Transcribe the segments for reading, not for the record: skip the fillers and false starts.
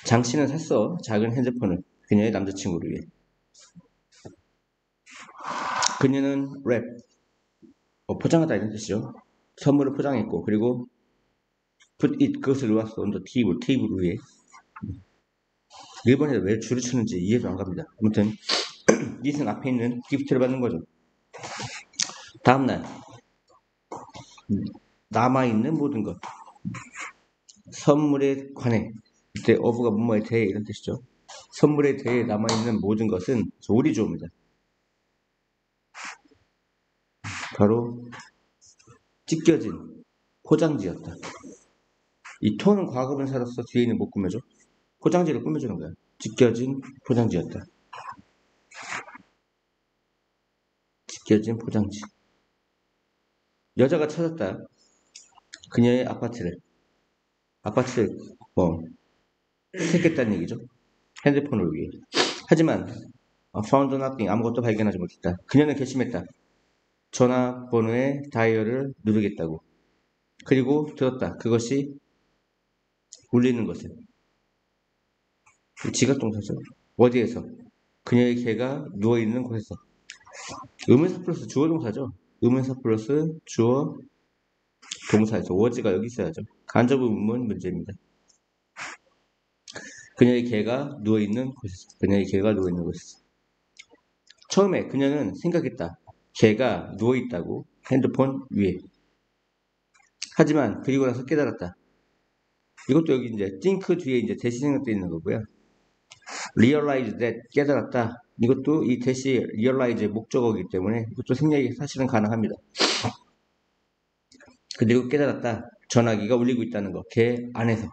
장씨는 샀어. 작은 핸드폰을. 그녀의 남자친구를 위해. 그녀는 랩, 포장하다 이런 뜻이죠. 선물을 포장했고, 그리고 put it, 그것을 놓았어. on the 테이블 위에. 일본에서 왜 줄을 치는지 이해도 안 갑니다. 아무튼 it은 앞에 있는 기프트를 받는 거죠. 다음날 남아있는 모든 것. 선물에 관해. 이때 of가 뭐뭐에 대해 이런 뜻이죠. 선물에 대해 남아있는 모든 것은 오리조입니다. 바로 찢겨진 포장지였다. 이 톤은 과거분사로서 뒤에 있는 못 꾸며줘. 포장지를 꾸며주는 거야. 찢겨진 포장지였다. 찢겨진 포장지. 여자가 찾았다. 그녀의 아파트를 수색했다는 얘기죠. 핸드폰을 위해. 하지만 found nothing, 아무것도 발견하지 못했다. 그녀는 결심했다. 전화번호의 다이얼을 누르겠다고. 그리고 들었다. 그것이 울리는 것은 지각동사죠. 어디에서? 그녀의 개가 누워있는 곳에서. 의문사 플러스 주어 동사죠. 의문사 플러스 주어 동사에서 워즈가 여기 있어야죠. 간접 의문 문제입니다. 그녀의 개가 누워있는 곳에서. 그녀의 개가 누워있는 곳에서. 처음에 그녀는 생각했다. 개가 누워있다고 핸드폰 위에. 하지만 그리고 나서 깨달았다. 이것도 여기 이제 think 뒤에 이제 대시 생각되어 있는 거고요. realize that, 깨달았다. 이것도 이 대시 realize의 목적어이기 때문에 이것도 생략이 사실은 가능합니다. 그리고 깨달았다. 전화기가 울리고 있다는 거. 개 안에서.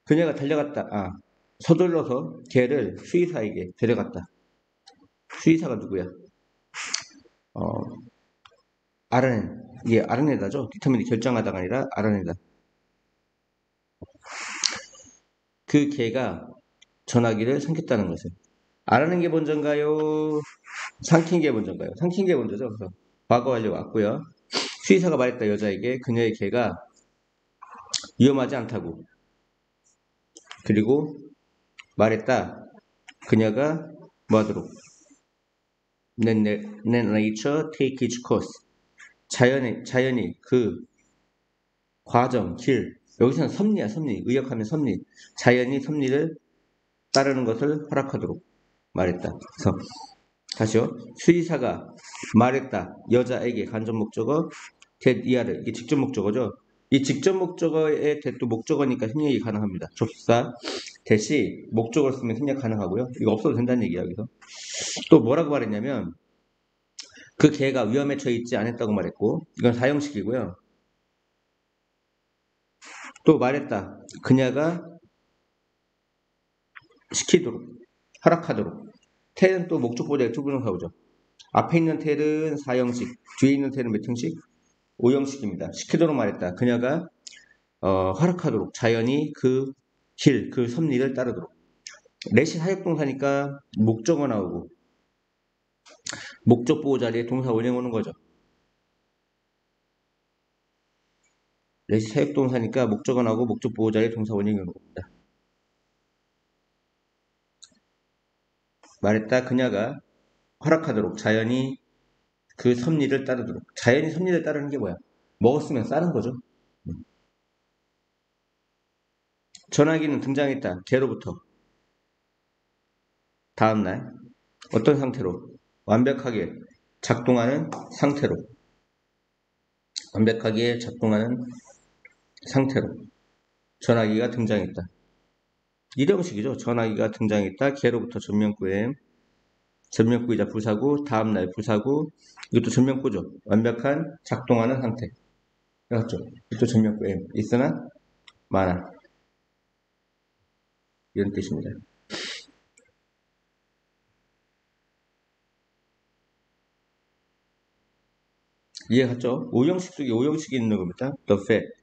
그녀가 달려갔다. 서둘러서 개를 수의사에게 데려갔다. 수의사가 누구야? 알아낸. 이게 알아내다죠. 디터민이 결정하다가 아니라 알아내다. 그 개가 전화기를 삼켰다는 것을. 알아낸 게 먼저인가요? 삼킨 게 먼저인가요? 삼킨 게 먼저죠. 그래서 과거 완료 왔고요. 수의사가 말했다. 여자에게 그녀의 개가 위험하지 않다고. 그리고 말했다. 그녀가 뭐하도록? Let nature take its course. 자연이 그 과정, 길. 여기서는 섭리야, 섭리. 의역하면 섭리. 자연이 섭리를 따르는 것을 허락하도록 말했다. 그래서 다시요. 수의사가 말했다. 여자에게 간접 목적어 that 이하를. 이게 직접 목적어죠. 이 직접 목적어의 that도 목적어니까 생략이 가능합니다. 접수사 that이 목적어를 쓰면 생략 가능하고요. 이거 없어도 된다는 얘기야. 여기서 또 뭐라고 말했냐면 그 개가 위험에 처해 있지 않았다고 말했고 이건 사형식이고요. 또 말했다. 그녀가 시키도록, 허락하도록. 텔은 또 목적 보좌의 투부정사오죠. 앞에 있는 텔은 4형식, 뒤에 있는 텔은 몇 형식? 5형식입니다. 시키도록 말했다. 그녀가 허락하도록, 자연히 그 길, 그 섭리를 따르도록. let이 사역동사니까 목적어 나오고 목적 보호 자리에 동사 원형 오는 거죠. let이 사역동사니까 목적어 나오고 목적 보호 자리에 동사 원형이 오는 겁니다. 말했다. 그녀가 허락하도록, 자연이 그 섭리를 따르도록. 자연이 섭리를 따르는 게 뭐야? 먹었으면 싸는 거죠. 전화기는 등장했다. 개로부터. 다음날 어떤 상태로? 완벽하게 작동하는 상태로. 완벽하게 작동하는 상태로 전화기가 등장했다. 일형식이죠. 전화기가 등장했다. 개로부터 전면구에. 전면구이자 부사구, 다음날 부사구. 이것도 전면구죠. 완벽한 작동하는 상태. 그렇죠. 이것도 전면구에. 있으나 많아. 이런 뜻입니다. 이해갔죠? 5형식 속에 5형식이 있는 겁니다. The fact.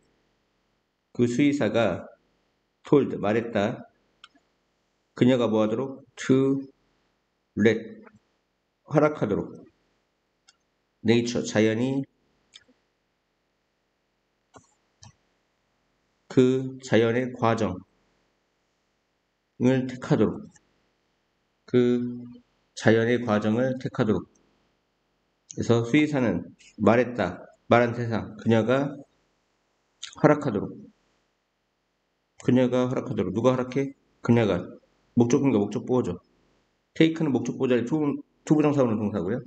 그 수의사가 told, 말했다. 그녀가 뭐하도록? To let, 허락하도록. nature, 자연이 그 자연의 과정, 택하도록. 그 자연의 과정을 택하도록. 그래서 수의사는 말했다. 말한 대상. 그녀가 허락하도록. 그녀가 허락하도록. 누가 허락해? 그녀가. 목적분과 목적보호죠. take는 목적보호자리 투부정사 오는 동사고요.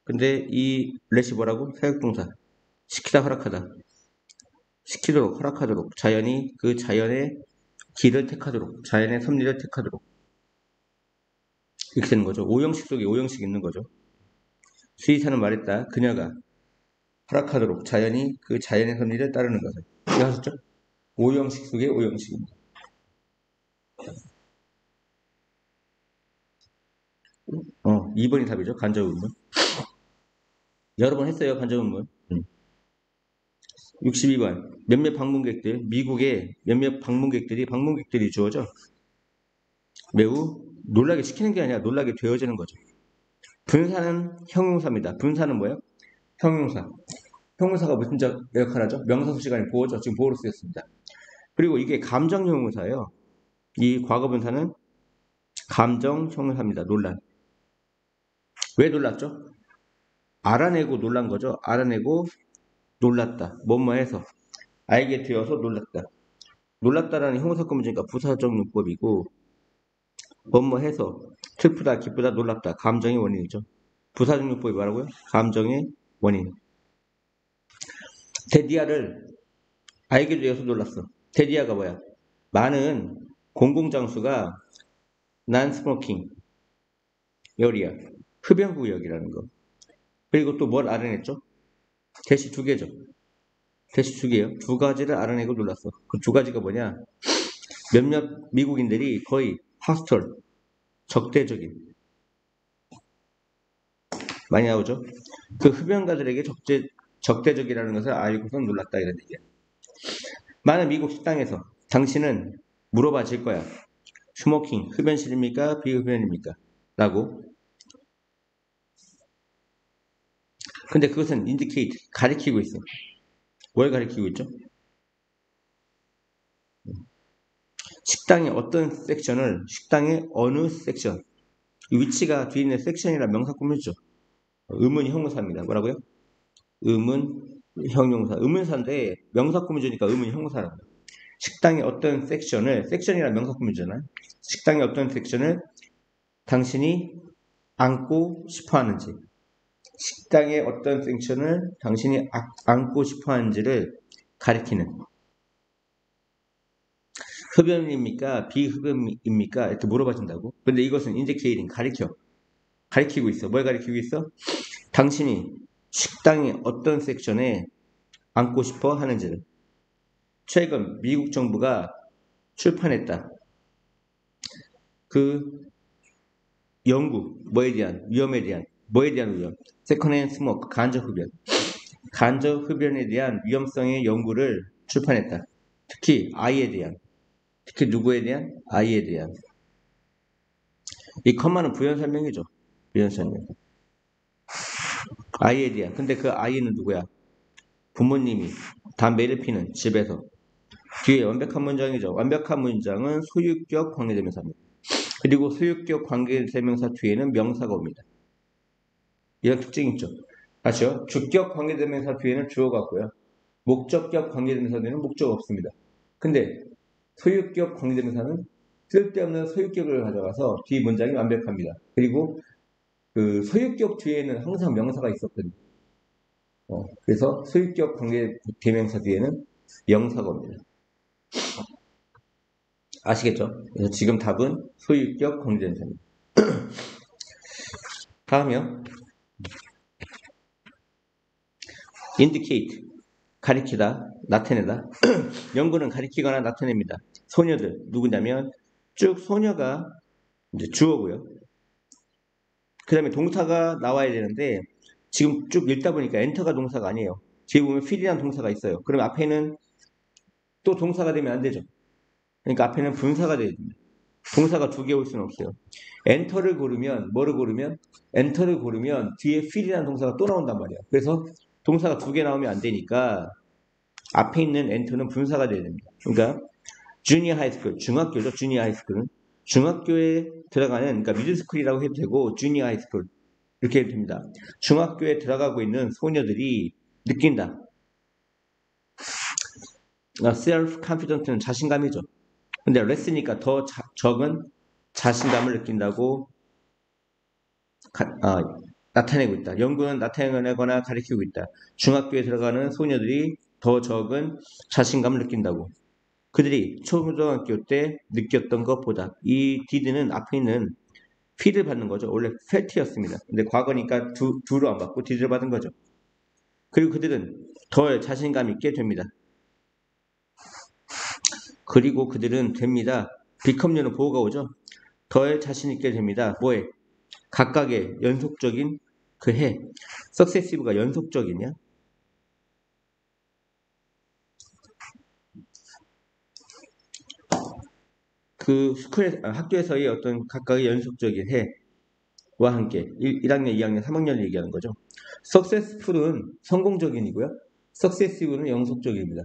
근데 이 let이 뭐라고? 사역동사. 시키다 허락하다. 시키도록 허락하도록. 자연이 그 자연의 길을 택하도록. 자연의 섭리를 택하도록. 이렇게 되는 거죠. 오형식 속에 오형식이 있는 거죠. 수의사는 말했다. 그녀가 허락하도록. 자연이 그 자연의 섭리를 따르는 거죠. 이해하셨죠? 오형식 속에 오형식입니다. 2번이 답이죠. 간접의문. 여러 번 했어요. 간접의문. 62번. 몇몇 방문객들, 미국의 몇몇 방문객들이 주어져. 매우 놀라게 시키는 게 아니라 놀라게 되어지는 거죠. 분사는 형용사입니다. 분사는 뭐예요? 형용사. 형용사가 무슨 역할을 하죠? 명사수 시간에 보호죠. 지금 보호로 쓰였습니다. 그리고 이게 감정 형용사예요. 이 과거 분사는 감정 형용사입니다. 논란. 왜 놀랐죠? 알아내고 놀란 거죠. 알아내고 놀랐다. 뭐뭐해서 알게 되어서 놀랐다. 놀랐다라는 형용사구 문제니까 부사적 용법이고 뭐뭐해서 슬프다, 기쁘다, 놀랍다. 감정의 원인이죠. 부사적 용법이 뭐라고요? 감정의 원인. 데디아를 알게 되어서 놀랐어. 데디아가 뭐야? 많은 공공장소가 난스모킹 열이야. 흡연구역이라는 거. 그리고 또 뭘 알아냈죠? 대시 두 개죠. 대시 두 개요. 두 가지를 알아내고 놀랐어. 그 두 가지가 뭐냐? 몇몇 미국인들이 거의 하스톨, 적대적인 많이 나오죠. 그 흡연가들에게 적대적이라는 것을 알고서 놀랐다 이런 얘기야. 많은 미국 식당에서 당신은 물어봐질 거야. 스모킹, 흡연실입니까? 비흡연입니까? 라고. 근데 그것은 indicate, 가리키고 있어. 뭘 가리키고 있죠? 식당의 어떤 섹션을, 식당의 어느 섹션, 위치가 뒤에 있는 섹션이라 명사 꾸미죠. 의문 형용사입니다. 뭐라고요? 의문 형용사. 의문사인데 명사 꾸미주니까 의문 형용사라고. 식당의 어떤 섹션이라 명사 꾸미잖아요. 식당의 어떤 섹션을 당신이 안고 싶어 하는지. 식당의 어떤 섹션을 당신이 안고 싶어 하는지를 가리키는. 흡연입니까? 비흡연입니까? 이렇게 물어봐준다고. 근데 이것은 indicating, 가리키고 있어. 뭘 가리키고 있어? 당신이 식당의 어떤 섹션에 앉고 싶어 하는지를. 최근 미국 정부가 출판했다. 그 연구, 뭐에 대한 위험에 대한, 뭐에 대한 위험? 세컨핸드 스모크, 간접 흡연에 대한 위험성의 연구를 출판했다. 특히 아이에 대한, 특히 누구에 대한? 아이에 대한. 이 컴마는 부연 설명이죠. 부연 설명. 아이에 대한. 근데 그 아이는 누구야? 부모님이 담배를 피는 집에서. 뒤에 완벽한 문장이죠. 완벽한 문장은 소유격 관계대명사입니다. 그리고 소유격 관계대명사 뒤에는 명사가 옵니다. 이런 특징이 있죠. 다시요. 주격 관계대명사 뒤에는 주어가 없고요. 목적격 관계대명사 뒤에는 목적이 없습니다. 근데 소유격 관계대명사는 쓸데없는 소유격을 가져가서 뒤 문장이 완벽합니다. 그리고 그 소유격 뒤에는 항상 명사가 있었거든요. 그래서 소유격 관계대명사 뒤에는 명사가 옵니다. 아시겠죠? 그래서 지금 답은 소유격 관계대명사입니다. 다음이요. indicate, 가리키다, 나타내다. 연구는 가리키거나 나타냅니다. 소녀들, 누구냐면 쭉 소녀가 이제 주어고요. 그 다음에 동사가 나와야 되는데 지금 쭉 읽다 보니까 엔터가 동사가 아니에요. 뒤에 보면 feel이라는 동사가 있어요. 그럼 앞에는 또 동사가 되면 안 되죠. 그러니까 앞에는 분사가 돼야 됩니다. 동사가 두 개 올 수는 없어요. 엔터를 고르면 엔터를 고르면 뒤에 feel이라는 동사가 또 나온단 말이에요. 그래서 동사가 두 개 나오면 안 되니까 앞에 있는 엔터는 분사가 돼야 됩니다. 그러니까 주니어 하이스쿨, 중학교죠. 주니어 하이스쿨은 중학교에 들어가는, 그러니까 미들스쿨이라고 해도 되고 주니어 하이스쿨 이렇게 해도 됩니다. 중학교에 들어가고 있는 소녀들이 느낀다. 셀프 컨피던트는 자신감이죠. 근데 레스니까 더 적은 자신감을 느낀다고 나타내고 있다. 연구는 나타내거나 가리키고 있다. 중학교에 들어가는 소녀들이 더 적은 자신감을 느낀다고. 그들이 초등학교 때 느꼈던 것보다. 이 did는 앞에 있는 feed를 받는 거죠. 원래 felt였습니다. 근데 과거니까 do로 안 받고 did를 받은 거죠. 그리고 그들은 더 자신감 있게 됩니다. 그리고 그들은 됩니다. become는 보호가 오죠. 더 자신 있게 됩니다. 뭐에? 각각의 연속적인 그 해. successive가 연속적이냐? 그 학교에서의 어떤 각각의 연속적인 해와 함께 1학년, 2학년, 3학년을 얘기하는 거죠. successful은 성공적인이고요. successive는 연속적입니다.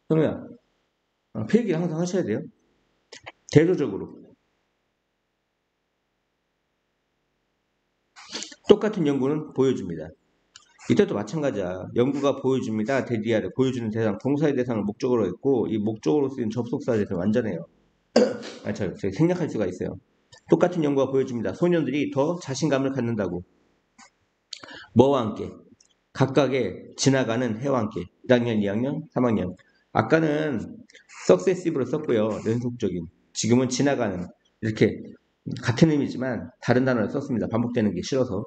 그러면 필기를 항상 하셔야 돼요. 대조적으로. 똑같은 연구는 보여줍니다. 이때도 마찬가지야. 연구가 보여줍니다. 대디아를 보여주는 대상, 동사의 대상을 목적으로 했고 이 목적으로 쓰인 접속사에 대해서 완전해요. 저기 생략할 수가 있어요. 똑같은 연구가 보여줍니다. 소년들이 더 자신감을 갖는다고. 뭐와 함께? 각각의 지나가는 해와 함께. 1학년, 2학년, 3학년. 아까는 successive로 썼고요. 연속적인. 지금은 지나가는. 이렇게 같은 의미지만 다른 단어를 썼습니다. 반복되는 게 싫어서.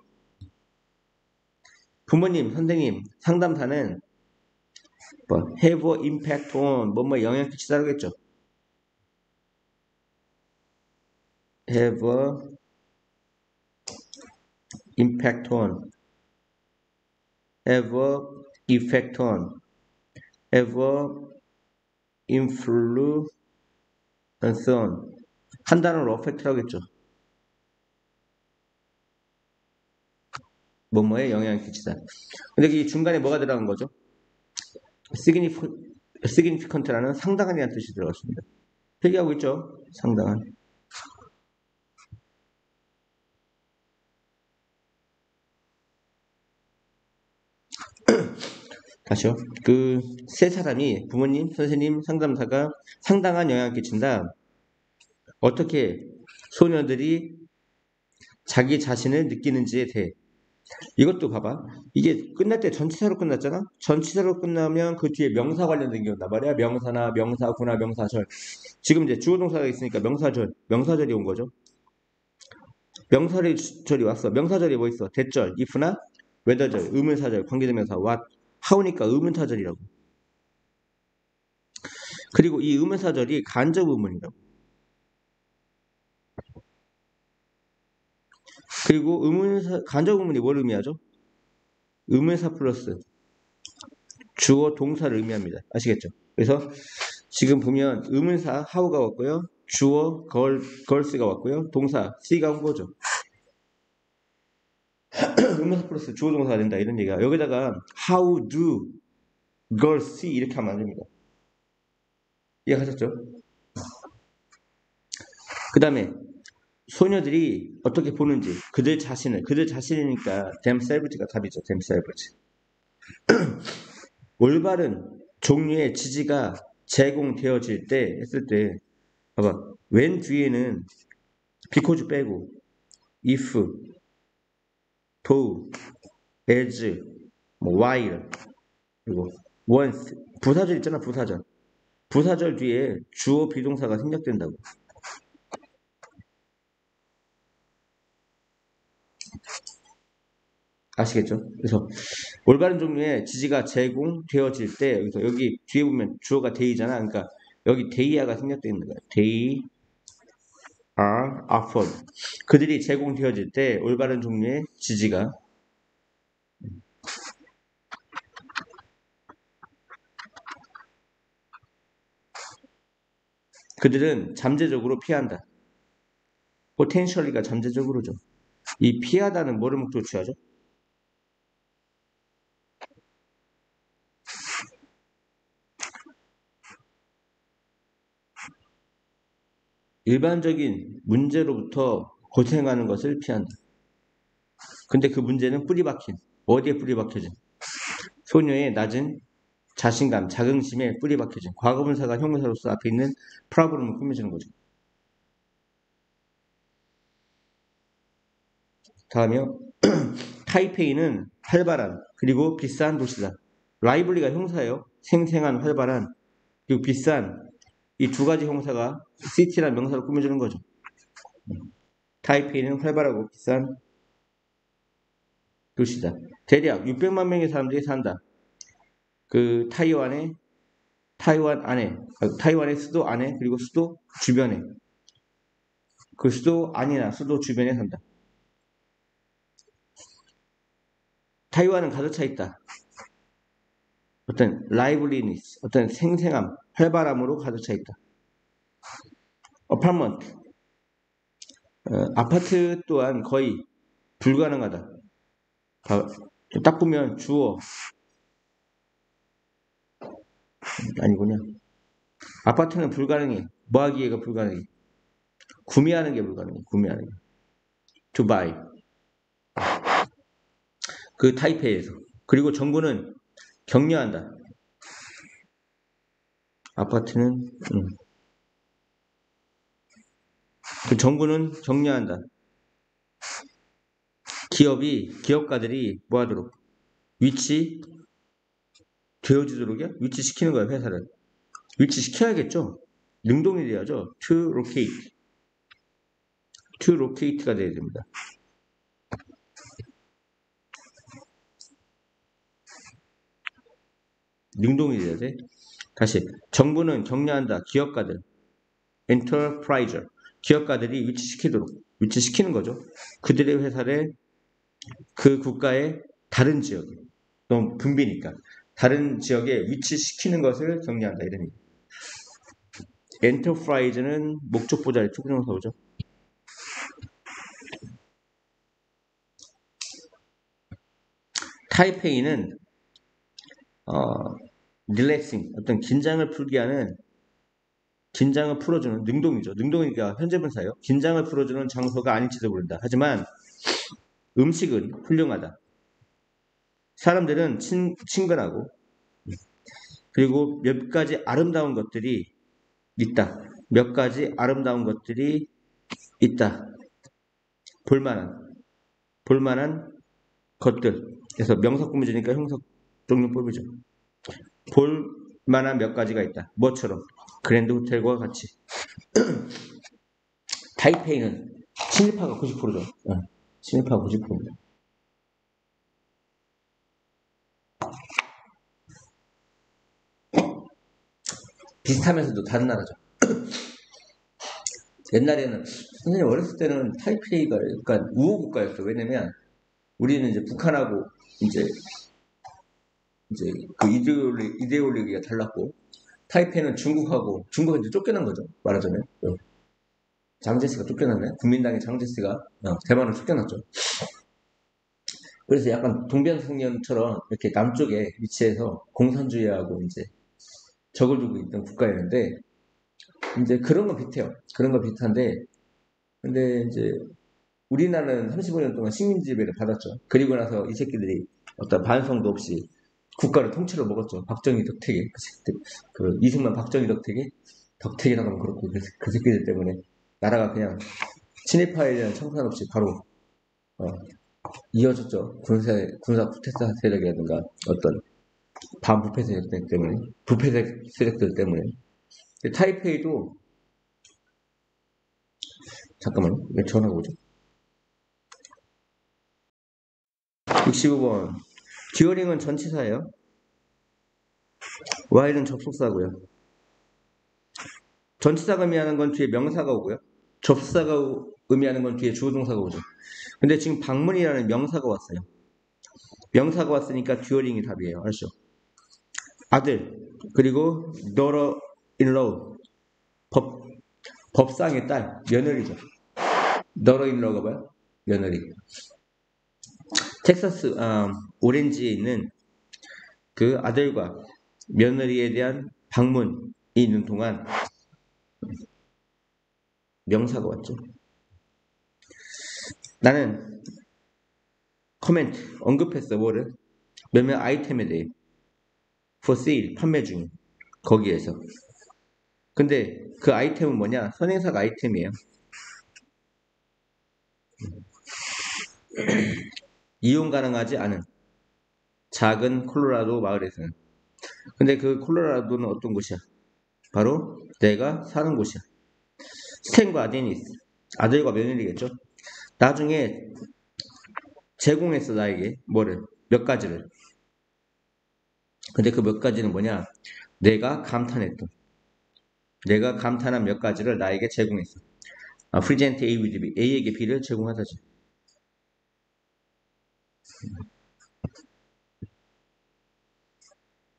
부모님, 선생님, 상담사는 뭐 have a impact on 뭐뭐 영향 끼치다라겠죠. have a impact on, have a effect on, have a influence on. 한 단어로 affect라고 했죠. 뭐뭐에 영향을 끼치다. 근데 이 중간에 뭐가 들어간 거죠? significant라는 상당한이라는 뜻이 들어갔습니다. 필기하고 있죠? 상당한. 다시요. 그 세 사람이 부모님, 선생님, 상담사가 상당한 영향을 끼친다. 어떻게 소녀들이 자기 자신을 느끼는지에 대해. 이것도 봐봐. 이게 끝날 때 전치사로 끝났잖아? 전치사로 끝나면 그 뒤에 명사 관련된 게 온단 말이야. 명사나 명사구나 명사절. 지금 이제 주어동사가 있으니까 명사절이 온 거죠. 명사절이 왔어. 명사절이 뭐 있어? 대절, if나 whether절, 의문사절, 관계대명사, what, how니까 의문사절이라고. 그리고 이 의문사절이 간접 의문이라고. 그리고 간접 의문이 뭘 의미하죠? 의문사 플러스 주어 동사를 의미합니다. 아시겠죠? 그래서 지금 보면 의문사 how가 왔고요. 주어 girls가 왔고요. 동사 see가 온 거죠. 의문사 플러스 주어 동사가 된다 이런 얘기가. 여기다가 how do girls see 이렇게 하면 안 됩니다. 이해하셨죠? 그 다음에 소녀들이 어떻게 보는지 그들 자신이니까 themselves가 답이죠. themselves. 올바른 종류의 지지가 제공되어질 때 했을 때 봐봐. when 뒤에는 because 빼고 if, though, as, while 그리고 once 부사절 있잖아. 부사절 뒤에 주어 비동사가 생략된다고. 아시겠죠? 그래서 올바른 종류의 지지가 제공되어질 때 여기 뒤에 보면 주어가 데이잖아. 그러니까 여기 데이아가 생략되어 있는 거야. 데이 are offered. 그들이 제공되어질 때 올바른 종류의 지지가 그들은 잠재적으로 피한다. potentially가 잠재적으로죠. 이 피하다는 뭐를 목적으로 취하죠? 일반적인 문제로부터 고생하는 것을 피한다. 근데 그 문제는 뿌리 박힌, 어디에 뿌리 박혀진? 소녀의 낮은 자신감, 자긍심에 뿌리 박혀진 과거분사가 형용사로서 앞에 있는 프라블럼을 꾸며주는 거죠. 다음이요. 타이페이는 활발한 그리고 비싼 도시다. 라이블리가 형사예요. 생생한, 활발한, 그리고 비싼, 이 두 가지 형사가 시티라는 명사로 꾸며주는 거죠. 타이페이는 활발하고 비싼 도시다. 대략 600만 명의 사람들이 산다. 그 타이완의 수도 안에, 그리고 수도 주변에, 그 수도 안이나 수도 주변에 산다. 타이완은 가득 차 있다. 어떤 라이블리니스, 어떤 생생함, 활발함으로 가득 차 있다. 어파먼트, 아파트 또한 거의 불가능하다. 딱 보면 주어 아니구나. 아파트는 불가능해. 뭐 하기가 불가능해? 구매하는 게 불가능해. 구매하는 게. To buy. 그 타이페이에서. 그리고 정부는 격려한다. 아파트는 그 정부는 격려한다. 기업가들이 뭐 하도록? 되어지도록이야? 위치시키는 거야, 회사를. 위치시켜야겠죠? 능동이 돼야죠. To locate. To locate가 돼야 됩니다. 능동이 돼야 돼. 다시. 정부는 격려한다. 기업가들. enterprise. 기업가들이 위치시키는 거죠. 그들의 회사를 그 국가의 다른 지역에, 너무 붐비니까 다른 지역에 위치시키는 것을 격려한다. 이런 얘기. enterprise는 목적보다의 투부정사죠. 타이페이는 relaxing, 어떤 긴장을 풀어주는 능동이죠. 능동이니까 현재분사예요. 긴장을 풀어주는 장소가 아닐지도 모른다. 하지만 음식은 훌륭하다. 사람들은 친근하고, 그리고 몇 가지 아름다운 것들이 있다. 몇 가지 아름다운 것들이 있다. 볼만한 것들. 그래서 명사 꾸며주니까 형사 종류 뽑이죠. 볼만한 몇 가지가 있다. 뭐처럼? 그랜드 호텔과 같이. 타이페이는 친일파가 90%죠. 친일파가 90%입니다. 비슷하면서도 다른 나라죠. 옛날에는 선생님 어렸을 때는 타이페이가 약간 우호 국가였어. 왜냐면 우리는 이제 북한하고 이제 그 이데올로기가 달랐고, 타이페이는 중국은 이제 쫓겨난 거죠. 말하자면 장제스가 쫓겨났네. 국민당의 장제스가 대만으로 쫓겨났죠. 그래서 약간 동병상련처럼 이렇게 남쪽에 위치해서 공산주의하고 이제 적을 두고 있던 국가였는데, 이제 그런 건 비슷해요. 그런 건 비슷한데, 근데 이제 우리나라는 35년 동안 식민지배를 받았죠. 그리고 나서 이 새끼들이 어떤 반성도 없이 국가를 통째로 먹었죠. 박정희, 덕택이. 그 이승만, 박정희, 덕택이라고 하면 그렇고, 그 새끼들 때문에 나라가 그냥 친일파에 대한 청산 없이 바로 이어졌죠. 군사 쿠데타 세력이라든가 어떤 반부패 세력들 때문에, 부패 세력들 때문에. 타이페이도 잠깐만요. 왜 전화가 오죠? 65번. 듀어링은 전치사예요. while은 접속사고요. 전치사가 의미하는 건 뒤에 명사가 오고요. 접속사가 의미하는 건 뒤에 주어동사가 오죠. 근데 지금 방문이라는 명사가 왔어요. 명사가 왔으니까 듀어링이 답이에요. 아시죠? 아들, 그리고 daughter-in-law, 법상의 딸, 며느리죠. daughter-in-law가 뭐야? 며느리. 텍사스 오렌지에 있는 그 아들과 며느리에 대한 방문이 있는 동안 명사가 왔죠. 나는 코멘트 언급했어. 뭐를? 몇몇 아이템에 대해 for sale 판매 중 거기에서. 근데 그 아이템은 뭐냐? 선행사가 아이템이에요. 이용 가능하지 않은 작은 콜로라도 마을에서는. 근데 그 콜로라도는 어떤 곳이야? 바로 내가 사는 곳이야. 스탠과 데니스 아들과 며느리겠죠. 나중에 제공했어 나에게 뭐를? 몇 가지를. 근데 그 몇 가지는 뭐냐? 내가 감탄했던 내가 감탄한 몇 가지를 나에게 제공했어. 프리젠트 A with B A에게 B를 제공하다지.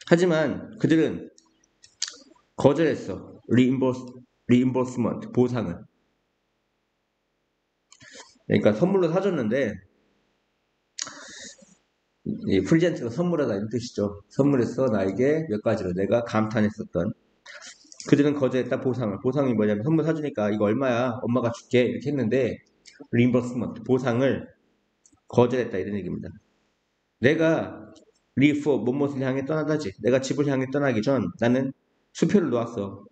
하지만 그들은 거절했어. 리임버스먼트 보상을. 그러니까 선물로 사줬는데 이 프리젠트가 선물하다 이런 뜻이죠. 선물했어 나에게 몇 가지로 내가 감탄했었던. 그들은 거절했다 보상을. 보상이 뭐냐면 선물 사주니까 이거 얼마야? 엄마가 줄게 이렇게 했는데 리임버스먼트 보상을 거절했다 이런 얘기입니다. 내가 리포 뭐뭇을 향해 떠나다지. 내가 집을 향해 떠나기 전 나는 수표를 놓았어.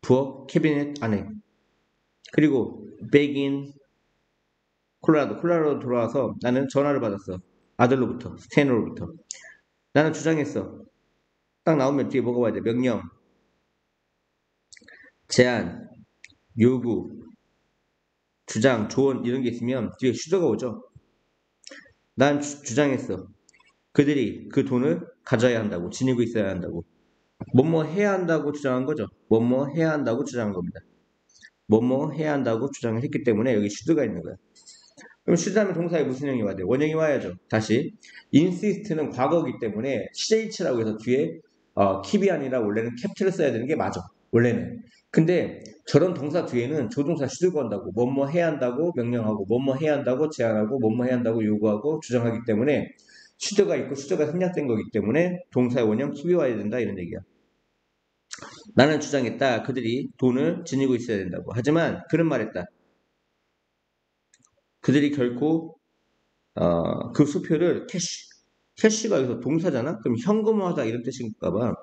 부엌 캐비넷 안에. 그리고 백인 콜로라도 돌아와서 나는 전화를 받았어. 아들로부터 스탠으로부터. 나는 주장했어. 딱 나오면 뒤에 뭐가 와야 돼? 명령, 제안, 요구, 주장, 조언 이런 게 있으면 뒤에 슈더가 오죠. 난 주장했어. 그들이 그 돈을 가져야 한다고, 지니고 있어야 한다고. 뭐뭐 해야 한다고 주장한 거죠. 뭐뭐 해야 한다고 주장한 겁니다. 뭐뭐 해야 한다고 주장을 했기 때문에 여기 슈드가 있는 거예요. 그럼 슈드하면 동사에 무슨 형이 와야 돼요? 원형이 와야죠. 다시 insist는 과거이기 때문에 ch라고 해서 뒤에 keep이 아니라 원래는 cap를 써야 되는 게 맞아. 원래는. 근데 저런 동사 뒤에는 조동사 슈드가 온다고 뭐뭐 해야 한다고 명령하고 뭐뭐 해야 한다고 제안하고 뭐뭐 해야 한다고 요구하고 주장하기 때문에 슈드가 있고 슈드가 생략된 거기 때문에 동사의 원형 keep이 와야 된다 이런 얘기야. 나는 주장했다. 그들이 돈을 지니고 있어야 된다고. 하지만 그는 말했다. 그들이 결코 그 수표를 캐시가 여기서 동사잖아? 그럼 현금화하다 이런 뜻인가 봐.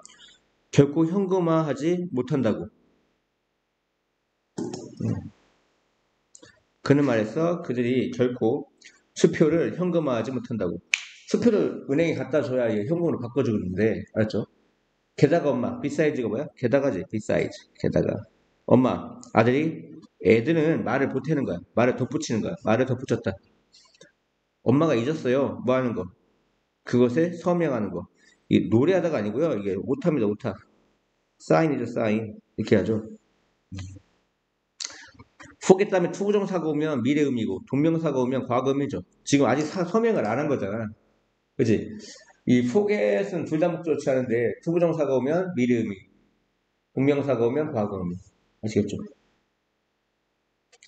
결코 현금화하지 못한다고. 그는 말했어. 그들이 결코 수표를 현금화하지 못한다고. 수표를 은행에 갖다 줘야 현금으로 바꿔주는데 알았죠? 게다가 엄마, 비사이즈가 뭐야? 게다가지, 비사이즈. 게다가 엄마, 애들은 말을 보태는 거야. 말을 덧붙이는 거야. 말을 덧붙였다. 엄마가 잊었어요. 뭐 하는 거? 그것에 서명하는 거. 이 노래하다가 아니고요. 이게 오타입니다. 오타. 사인이죠. 사인. 이렇게 하죠. forget 다음에 투부정사가 오면 미래음이고 동명사가 오면 과거음이죠. 지금 아직 서명을 안 한 거잖아. 그치? 이 forget은 둘 다 목적으로 취하는데 투부정사가 오면 미래음이 동명사가 오면 과거음이. 아시겠죠?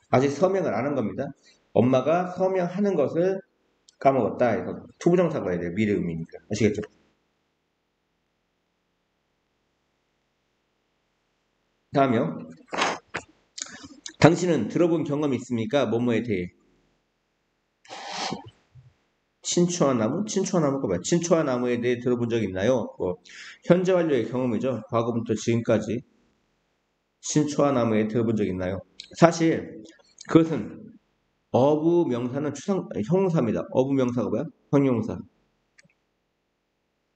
아직 서명을 안 한 겁니다. 엄마가 서명하는 것을 까먹었다 해서 투부정사가 해야 돼요. 미래음이니까. 아시겠죠? 다음이요. 당신은 들어본 경험이 있습니까? 뭐뭐에 대해. 친추한 나무? 친추한 나무가 뭐야? 친추한 나무에 대해 들어본 적 있나요? 현재 완료의 경험이죠. 과거부터 지금까지. 친추한 나무에 들어본 적 있나요? 사실 그것은 어부 명사는 형용사입니다. 어부 명사가 뭐야? 형용사.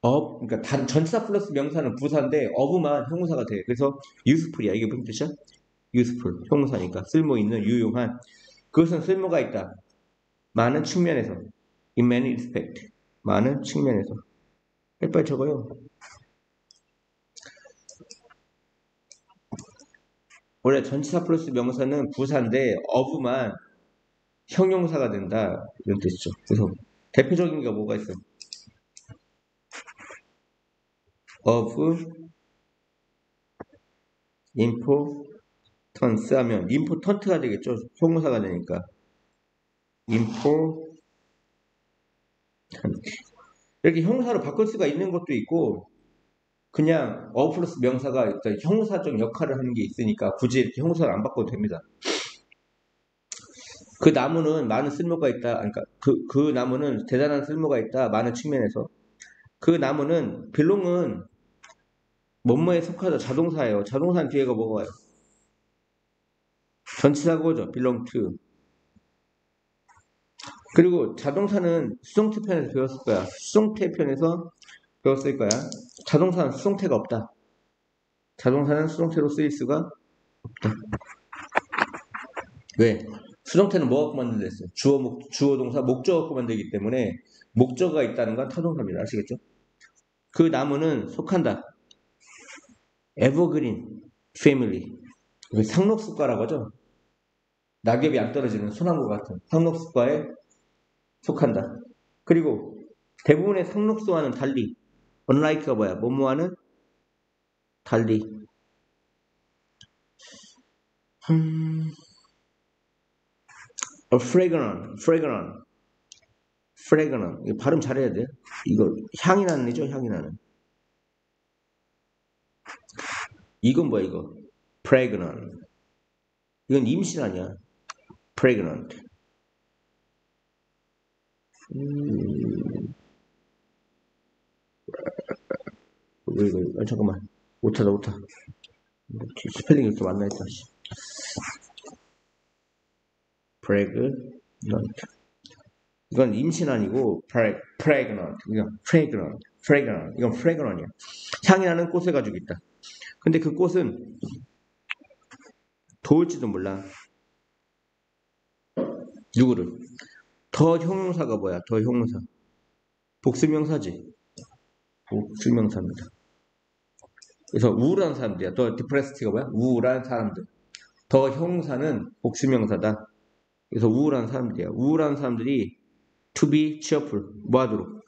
그러니까 전치사 플러스 명사는 부사인데 어부만 형용사가 돼. 그래서 useful이야. 이게 무슨 뜻이야? useful. 형용사니까 쓸모있는, 유용한. 그것은 쓸모가 있다. 많은 측면에서. in many respect. 많은 측면에서. 빨리 적어요. 원래 전치사 플러스 명사는 부사인데 어부만 형용사가 된다. 이런 뜻이죠. 그래서 대표적인 게 뭐가 있어? of importance 하면 important가 되겠죠. 형용사가 되니까. important 이렇게 형용사로 바꿀 수가 있는 것도 있고 그냥 플러스 명사가 일단 형사적 역할을 하는 게 있으니까 굳이 이렇게 형사를 안 바꿔도 됩니다. 그 나무는 많은 쓸모가 있다. 그러니까 그 나무는 대단한 쓸모가 있다. 많은 측면에서. 그 나무는 belong은 뭐뭐에 속하다. 자동사예요. 자동사는 뒤에가 뭐가 와요? 전치사고죠. belong to. 그리고 자동사는 수동태 편에서 배웠을 거야. 수동태 편에서 배웠을 거야. 자동사는 수동태가 없다. 자동사는 수동태로 쓰일 수가 없다. 왜? 수동태는 뭐 갖고 만들었어요? 주어, 동사, 목적 갖고 만들기 때문에 목적어가 있다는 건 타동사입니다. 아시겠죠? 그 나무는 속한다. 에버그린 패밀리. 상록수과라고 하죠. 낙엽이 안 떨어지는 소나무 같은 상록수과에 속한다. 그리고 대부분의 상록수와는 달리 unlike가 뭐야? 뭐뭐와는 달리 fragrant. 이거 발음 잘해야 돼. 이거 향이 나는 애죠, 향이 나는. 이건 뭐야, 이거? pregnant. 이건 임신 아니야. pregnant. 이거, 잠깐만. 오타. 스펠링이 이렇게 맞나 했다. pregnant. 이건 임신 아니고 pregnant. 이건 fragrant. 이건 fragrant이야. 향이 나는 꽃을 가지고 있다. 근데 그 꽃은 도울지도 몰라. 누구를? 더 형용사가 뭐야? 더 형용사. 복수명사지. 복수명사입니다. 그래서 우울한 사람들이야. 더 디프레스티가 뭐야? 우울한 사람들. 더 형용사는 복수명사다. 그래서 우울한 사람들이야. 우울한 사람들이 to be cheerful. 뭐 하도록?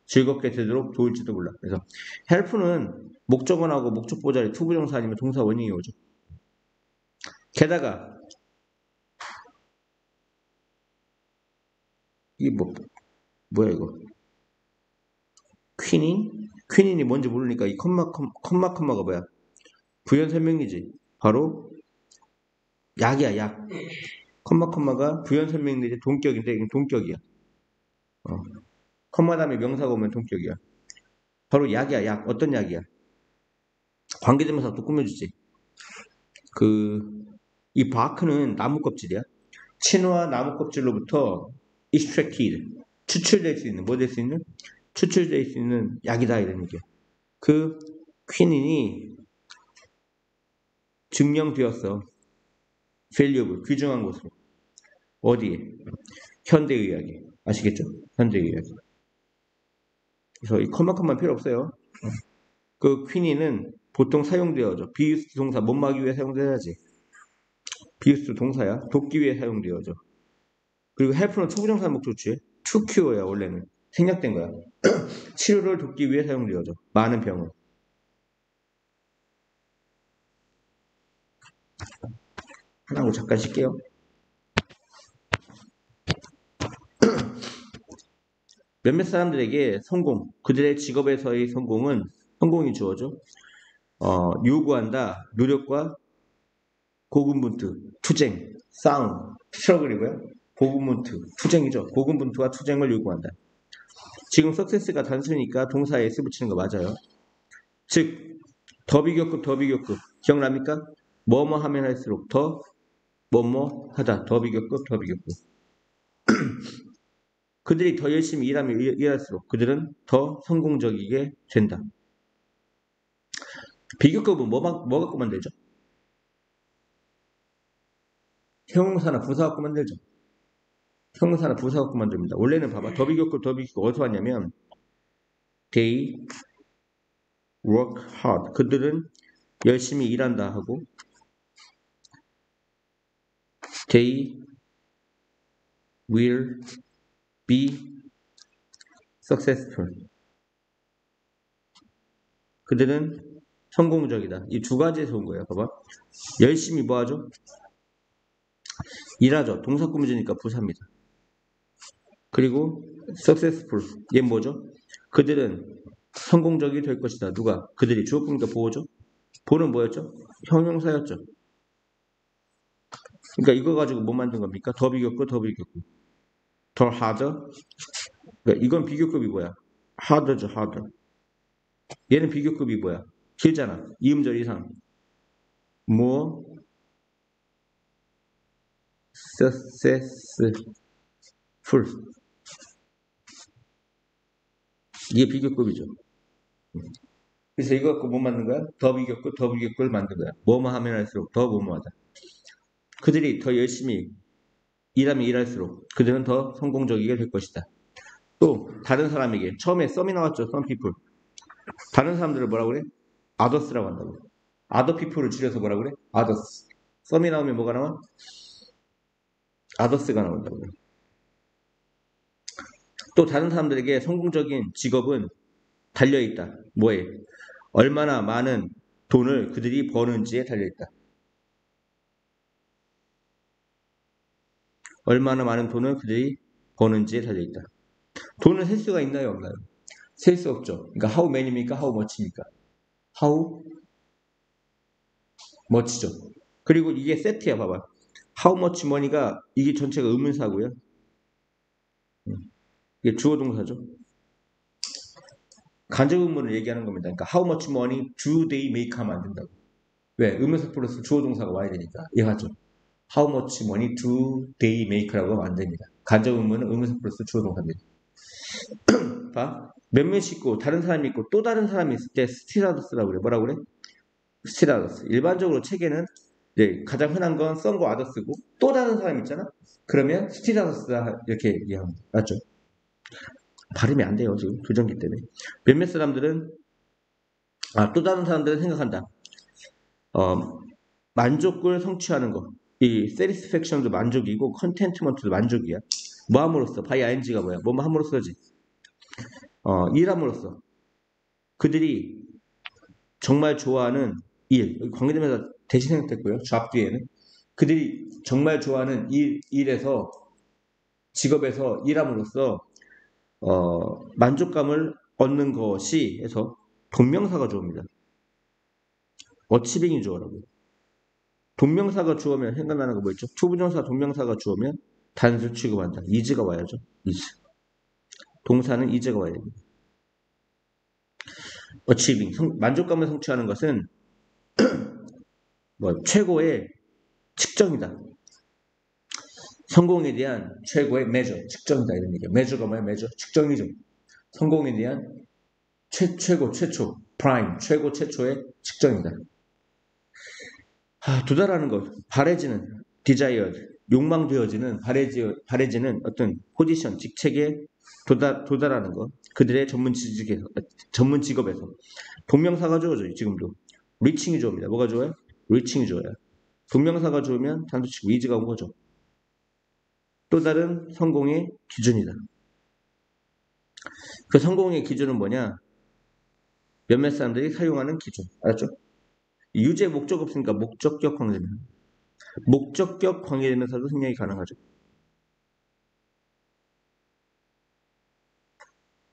즐겁게 되도록 도울지도 몰라. 그래서 help는 목적어하고 목적보 자리 투부정사 아니면 동사 원형이 오죠. 게다가 이게 뭐야 이거? 퀸인이 뭔지 모르니까 이 컴마가 뭐야? 부연 설명이지. 바로 약이야, 약. 컴마가 부연 설명이지 동격인데 이건 동격이야. 컴마 다음에 명사가 오면 동격이야. 바로 약이야, 약. 어떤 약이야? 관계대명사 또 꾸며주지. 이 바크는 나무 껍질이야. 친화 나무 껍질로부터 extracted, 추출될 수 있는, 뭐 될 수 있는? 추출될 수 있는 약이다, 이런 얘기야. 그 퀴닌이 증명되었어. valuable, 귀중한 것으로. 어디에? 현대의학에. 아시겠죠? 현대의학에. 그래서 이 컴마만 필요 없어요. 그 퀴닌은 보통 사용되어져. 비유스 동사, 못 막기 위해 사용돼야지. 비유스 동사야. 돕기 위해 사용되어져. 그리고 help는 초부정사 목적지. to cure야, 원래는. 생략된 거야. 치료를 돕기 위해 사용되어져. 많은 병을. 하나로 잠깐 쉴게요. 몇몇 사람들에게 성공, 그들의 직업에서의 성공이 주어져. 요구한다, 노력과 고군분투, 투쟁, 싸움, 스트러글이고요. 고군분투, 투쟁이죠. 고군분투와 투쟁을 요구한다. 지금 석세스가 단수니까 동사에 S 붙이는 거 맞아요. 즉, 더 비교급 기억납니까? 뭐뭐 하면 할수록 더 뭐뭐 하다. 더 비교급. 그들이 더 열심히 일하면 일할수록 그들은 더 성공적이게 된다. 비교급은 뭐 갖고 만들죠? 형용사나 부사 갖고 만들죠. 형용사나 부사 갖고 만듭니다. 원래는 봐봐. 더 비교급 어디서 왔냐면 they work hard. 그들은 열심히 일한다 하고 they will be successful. 그들은 성공적이다. 이 두 가지에서 온 거예요. 봐봐. 열심히 뭐 하죠? 일하죠. 동사 꾸며주니까 부사입니다. 그리고 successful. 얘 뭐죠? 그들은 성공적이 될 것이다. 누가? 그들이. 주어품니까 보호죠. 보는 뭐였죠? 형용사였죠. 그러니까 이거 가지고 뭐 만든 겁니까? 더 비교급, 더 비교급. 더 harder. 그러니까 이건 비교급이 뭐야? harder죠, harder. 얘는 비교급이 뭐야? 길잖아. 이음절 이상. more successful. 이게 비교급이죠. 그래서 이거 갖고 뭐 만든 거야? 더 비교급, 더 비교급을 만든 거야. 뭐뭐 하면 할수록 더 뭐뭐하다. 그들이 더 열심히 일하면 일할수록 그들은 더 성공적이게 될 것이다. 또 다른 사람에게 처음에 썸이 나왔죠. some people. 다른 사람들을 뭐라고 그래? others라고 한다고. other people을 줄여서 뭐라고 그래? others. 썸이 나오면 뭐가 나와? others가 나온다고. 또 다른 사람들에게 성공적인 직업은 달려있다. 뭐에? 얼마나 많은 돈을 그들이 버는지에 달려있다. 얼마나 많은 돈을 그들이 버는지에 달려있다. 돈을 셀 수가 있나요? 없나요? 셀 수 없죠. 그러니까 how many입니까? how much입니까? how much죠. 그리고 이게 세트야. 봐봐. how much money가 이게 전체가 의문사고요. 이게 주어 동사죠. 간접 의문을 얘기하는 겁니다. 그러니까 how much money do they make 하면 안 된다고. 왜? 의문사 플러스 주어 동사가 와야 되니까. 이해하죠? how much money do they make라고 하면 안 됩니다. 간접 의문은 의문사 플러스 주어 동사입니다. 봐. 몇몇 있고 다른 사람이 있고 또 다른 사람이 있을 때 still others라고 그래. 뭐라고 그래? still others. 일반적으로 책에는 가장 흔한 건 썸과 others고 또 다른 사람 있잖아? 그러면 still others 이렇게 얘기합니다. 맞죠? 발음이 안 돼요. 지금 교정기 때문에. 몇몇 사람들은 또 다른 사람들은 생각한다. 만족을 성취하는 거. 이 satisfaction도 만족이고 contentment도 만족이야. 뭐 함으로써? by ing가 뭐야? 뭐뭐 함으로써지. 일함으로써. 그들이 정말 좋아하는 일. 관계되면서 대신 생각됐고요. job 뒤에는. 그들이 정말 좋아하는 일에서 직업에서 일함으로써 만족감을 얻는 것이 해서 동명사가 주어입니다. 어치빙이 주어라고. 동명사가 주어면 생각나는 거 뭐 있죠? 초부정사 동명사가 주어면 단수 취급한다. is가 와야죠. is. 동사는 is가 와야 됩니다. achieving. 만족감을 성취하는 것은 최고의 측정이다. 성공에 대한 최고의 measure, 측정이다 이런 얘기야. measure가 뭐야? measure, 측정이죠. 성공에 대한 최초, prime, 최고 최초의 측정이다. 도달하는 것, 바래지는, desired, 욕망되어지는, 바래지는 어떤 포지션, 직책에 도달하는 것, 그들의 전문 직업에서. 동명사가 주어져요, 지금도. reaching이 주어입니다. 뭐가 주어요? reaching이 주어요. 동명사가 주어면 단수치고 is가 온 거죠. 또 다른 성공의 기준이다. 그 성공의 기준은 뭐냐? 몇몇 사람들이 사용하는 기준. 알았죠? 유죄 목적 없으니까 목적격 관계되면서. 목적격 관계되면서도 생략이 가능하죠.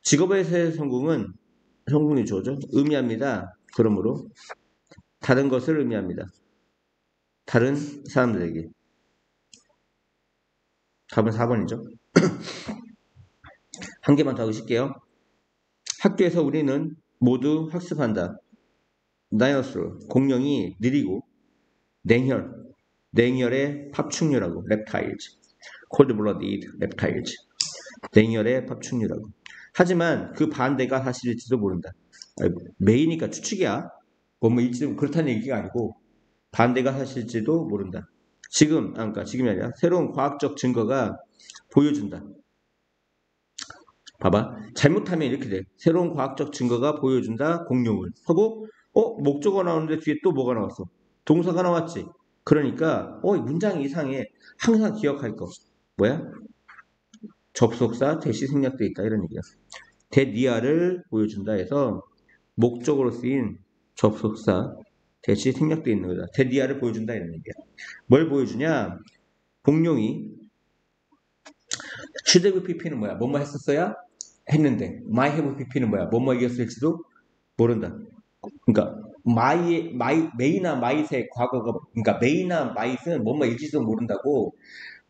직업에서의 성공이 주어져. 의미합니다. 그러므로 다른 것을 의미합니다. 다른 사람들에게. 답은 4번이죠. 한 개만 더 하실게요. 학교에서 우리는 모두 학습한다. 다이너스로 공룡이 느리고 냉혈의 파충류라고. reptiles. cold-blooded reptiles. 냉혈의 파충류라고. 하지만 그 반대가 사실일지도 모른다. 메이니까 추측이야. 뭐일지도 그렇다는 얘기가 아니고 반대가 사실일지도 모른다. 그러니까 지금이 아니라 새로운 과학적 증거가 보여준다. 봐봐. 잘못하면 이렇게 돼. 새로운 과학적 증거가 보여준다. 공룡을. 하고 목적어 나오는데 뒤에 또 뭐가 나왔어? 동사가 나왔지. 그러니까 문장이 이상해. 항상 기억할 거. 뭐야? 접속사 대시 생략돼 있다 이런 얘기야. 대니아를 보여준다 해서 목적으로 쓰인 접속사 대시 생략돼 있는 거다. 대니아를 보여준다 이런 얘기야. 뭘 보여주냐? 공룡이 QWPP는 뭐야? 뭐뭐 했었어야? 했는데 might have pp는 뭐야? 뭐뭐이었을지도 모른다. 그러니까 may나 might의 과거가 그러니까 may나 might은 뭐뭐일지도 모른다고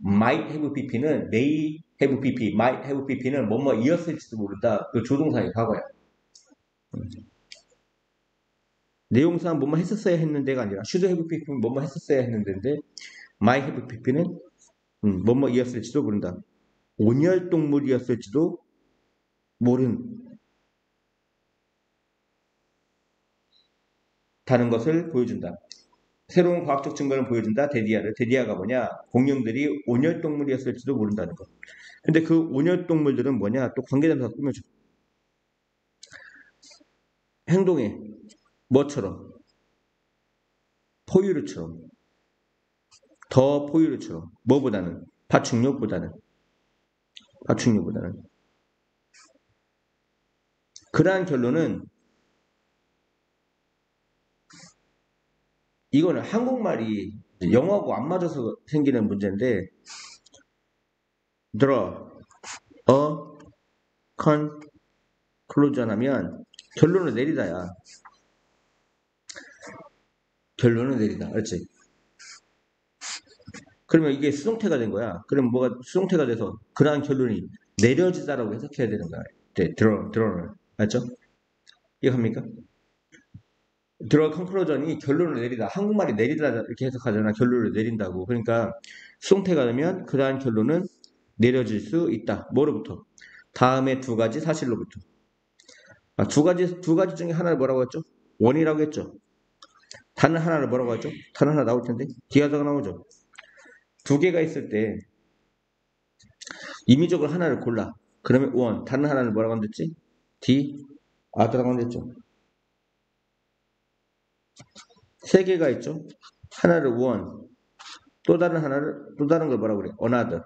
might have pp는 may have pp, might have pp는 뭐뭐이었을지도 모른다. 그 조동사의 과거야. 내용상 뭐뭐 했었어야 했는데가 아니라 should have pp는 뭐뭐 했었어야 했는데 might have pp는 뭐뭐이었을지도 모른다. 온열동물이었을지도 모른다는 것을 보여준다. 새로운 과학적 증거를 보여준다. 데디아가 뭐냐? 공룡들이 온열동물이었을지도 모른다는 것. 근데 그 온열동물들은 뭐냐? 또 관계대명사가 꾸며줘. 행동에 뭐처럼? 포유류처럼. 더 포유류처럼. 뭐보다는? 파충류보다는. 그러한 결론은 이거는 한국말이 영어하고 안 맞아서 생기는 문제인데 draw a conclusion 하면 결론을 내리다야. 결론을 내리다. 그렇지? 그러면 이게 수동태가 된 거야. 그럼 뭐가 수동태가 돼서 그러한 결론이 내려지다라고 해석해야 되는 거야. 네, 드러를. 맞죠? 이해합니까? 드러 컨클로전이 결론을 내리다. 한국말이 내리다 이렇게 해석하잖아. 결론을 내린다고. 그러니까 수동태가 되면 그러한 결론은 내려질 수 있다. 뭐로부터? 다음에 두 가지 사실로부터. 두 가지 중에 하나를 뭐라고 했죠? 원이라고 했죠. 단 하나를 뭐라고 했죠? 단 하나 나올 텐데. 디하다가 나오죠. 두 개가 있을 때 임의적으로 하나를 골라. 그러면 원, 다른 하나를 뭐라고 한댔지? D, 아더라고 한댔죠. 세 개가 있죠. 하나를 원, 또 다른 걸 뭐라고 그래? another.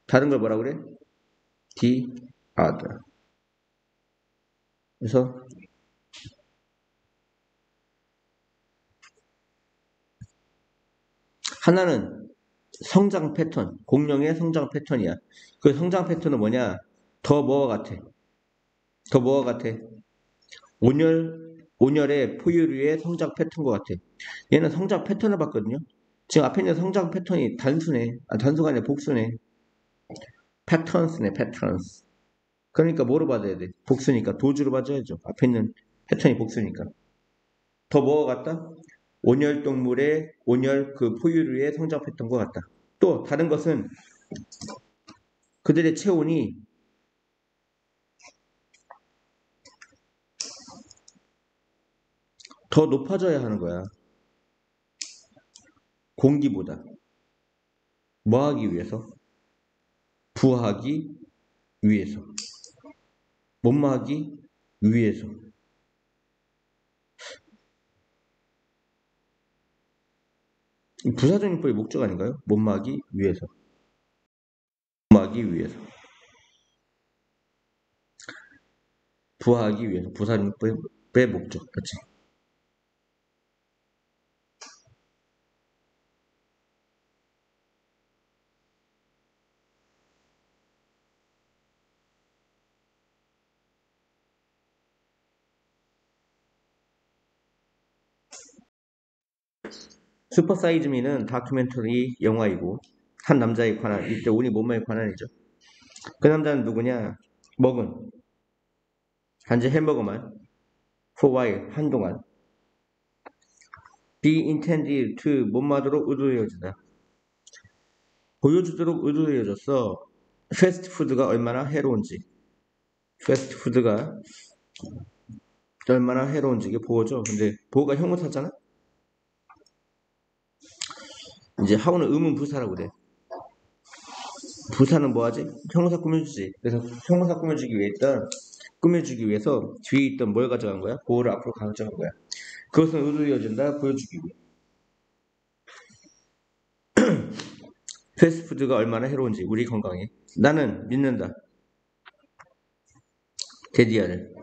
다른 걸 뭐라고 그래? D, other. 그래서 하나는 성장 패턴, 공룡의 성장 패턴이야. 그 성장 패턴은 뭐냐? 더 뭐가 같아? 온열의 포유류의 성장 패턴과 같아. 얘는 성장 패턴을 봤거든요. 지금 앞에 있는 성장 패턴이 단수가 아니라 복수네. 패턴스네, 패턴스. 그러니까 뭐로 받아야 돼? 복수니까 도주로 받아야죠. 앞에 있는 패턴이 복수니까. 더 뭐가 같다? 온열 그 포유류의 성장 패턴과 같다. 또 다른 것은 그들의 체온이 더 높아져야 하는 거야. 공기보다. 뭐 하기 위해서? 부하기 위해서. 뭐뭐 하기 위해서. 부사적용법의 목적 아닌가요? 뭐뭐 하기 위해서. 뭐뭐 하기 위해서. 부하기 위해서. 부사적용법의 목적. 그렇지? 슈퍼사이즈미는 다큐멘터리 영화이고 한 남자에 관한 이때 운이 뭐뭐에 관한이죠. 그 남자는 누구냐? 먹은 단지 햄버거만 for while 한동안 be intended to 못마도록 의도되어진다. 보여주도록 의도되어졌어. 패스트푸드가 얼마나 해로운지 패스트푸드가 얼마나 해로운지 이게 보호죠. 근데 보호가 형용사잖아. 이제 하우는 의문 부사라고 그래. 부사는 뭐하지? 형용사 꾸며주지. 그래서 형용사 꾸며주기 위해서 뒤에 있던 뭘 가져간 거야? 보호를 앞으로 가져간 거야. 그것은 의도되어진다. 보여주기 위해. 패스트푸드가 얼마나 해로운지 우리 건강에. 나는 믿는다. 데디아를.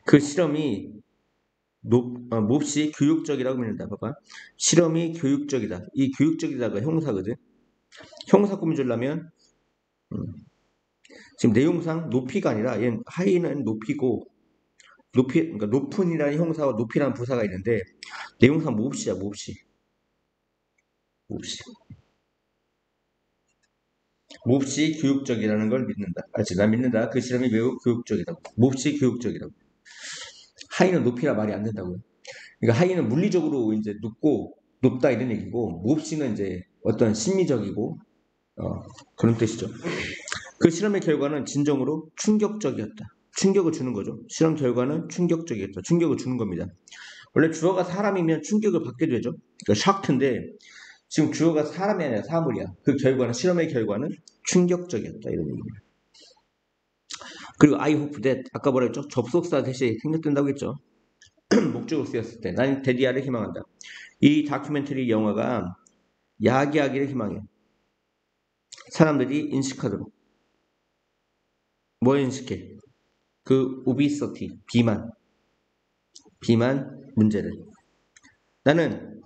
그 실험이 몹시 교육적이라고 믿는다. 봐봐. 실험이 교육적이다. 이 교육적이다가 형사거든. 형사 꾸며주려면 지금 내용상 높이가 아니라 얘는 하이는 높이고 높이 그러니까 높은이라는 형사와 높이라는 부사가 있는데 내용상 몹시야 몹시 몹시 몹시 교육적이라는 걸 믿는다. 난 믿는다. 그 실험이 매우 교육적이라고. 몹시 교육적이라고. 하이는 높이라 말이 안 된다고요. 그러니까 하이는 물리적으로 이제 높다 이런 얘기고 몹시는 이제 어떤 심미적이고 그런 뜻이죠. 그 실험의 결과는 진정으로 충격적이었다. 충격을 주는 거죠. 실험 결과는 충격적이었다. 충격을 주는 겁니다. 원래 주어가 사람이면 충격을 받게 되죠. 그러니까 샥트인데 지금 주어가 사람이 아니라 사물이야. 그 결과는 실험의 결과는 충격적이었다 이런 얘기입니다. 그리고 I hope that 아까 뭐라 했죠? 접속사 대신에 생략된다고 했죠. 목적으로 쓰였을 때 나는 데디아를 희망한다. 이 다큐멘터리 영화가 야기하기를 희망해. 사람들이 인식하도록. 뭐 인식해? 그 오비서티, 비만 문제를. 나는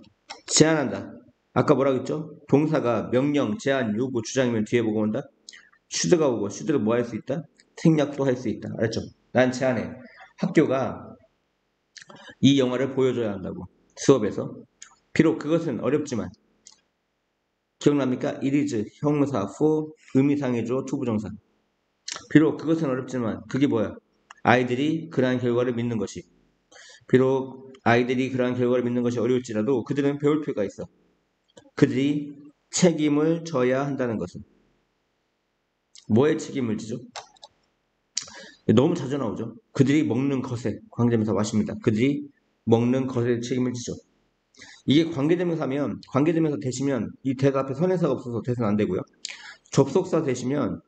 제안한다. 아까 뭐라고 했죠? 동사가 명령, 제안, 요구, 주장이면 뒤에 보고 온다. 슈드가 오고 슈드를 뭐 할 수 있다? 생략도 할 수 있다. 알았죠? 난 제안해. 학교가 이 영화를 보여줘야 한다고. 수업에서. 비록 그것은 어렵지만 기억납니까? it is 형사 for 의미상의 주어 투부정사. 비록 그것은 어렵지만 그게 뭐야? 아이들이 그러한 결과를 믿는 것이. 비록 아이들이 그러한 결과를 믿는 것이 어려울지라도 그들은 배울 필요가 있어. 그들이 책임을 져야 한다는 것은. 뭐의 책임을 지죠? 너무 자주 나오죠. 그들이 먹는 것에 관계대명사 와십니다. 그들이 먹는 것에 책임을 지죠. 이게 관계대명사면 관계대명사 대시면 이 대사 앞에 선행사가 없어서 대사는 안 되고요. 접속사 대시면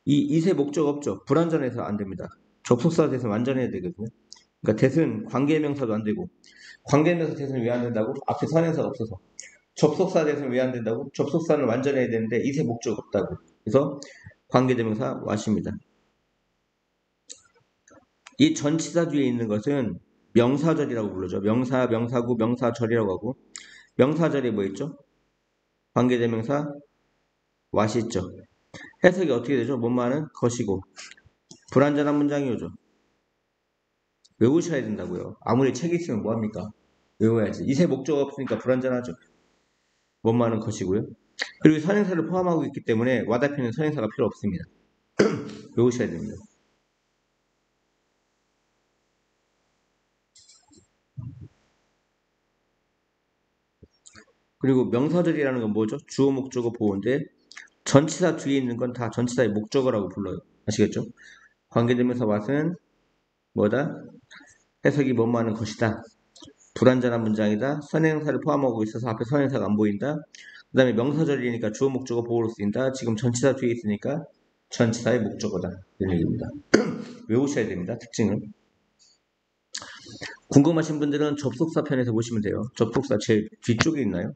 이 이세 목적 없죠. 불완전해서 안 됩니다. 접속사 대신 완전해야 되거든요. 그러니까 대신 관계명사도 안 되고 관계명사 대신 왜 안 된다고? 앞에 선행사가 없어서. 접속사 대신 왜 안 된다고? 접속사는 완전해야 되는데 이세 목적 없다고. 그래서 관계대명사 와십니다. 이 전치사 뒤에 있는 것은 명사절이라고 부르죠. 명사, 명사구, 명사절이라고 하고 명사절이 뭐 있죠? 관계대명사 와시 있죠. 해석이 어떻게 되죠? 뭔말은 것이고 불완전한 문장이 오죠. 외우셔야 된다고요. 아무리 책이 있으면 뭐합니까? 외워야지. 이세 목적 없으니까 불완전하죠. 뭔말은 것이고요. 그리고 선행사를 포함하고 있기 때문에 와다피는 선행사가 필요 없습니다. 외우셔야 됩니다. 그리고 명사절이라는 건 뭐죠? 주어, 목적어, 보어인데 전치사 뒤에 있는 건 다 전치사의 목적어라고 불러요. 아시겠죠? 관계대명사 왓은 뭐다? 해석이 뭐뭐하는 것이다. 불완전한 문장이다. 선행사를 포함하고 있어서 앞에 선행사가 안 보인다. 그 다음에 명사절이니까 주어, 목적어, 보어로 쓰인다. 지금 전치사 뒤에 있으니까 전치사의 목적어다. 이런 얘기입니다. 외우셔야 됩니다. 특징은. 궁금하신 분들은 접속사 편에서 보시면 돼요. 접속사 제일 뒤쪽에 있나요?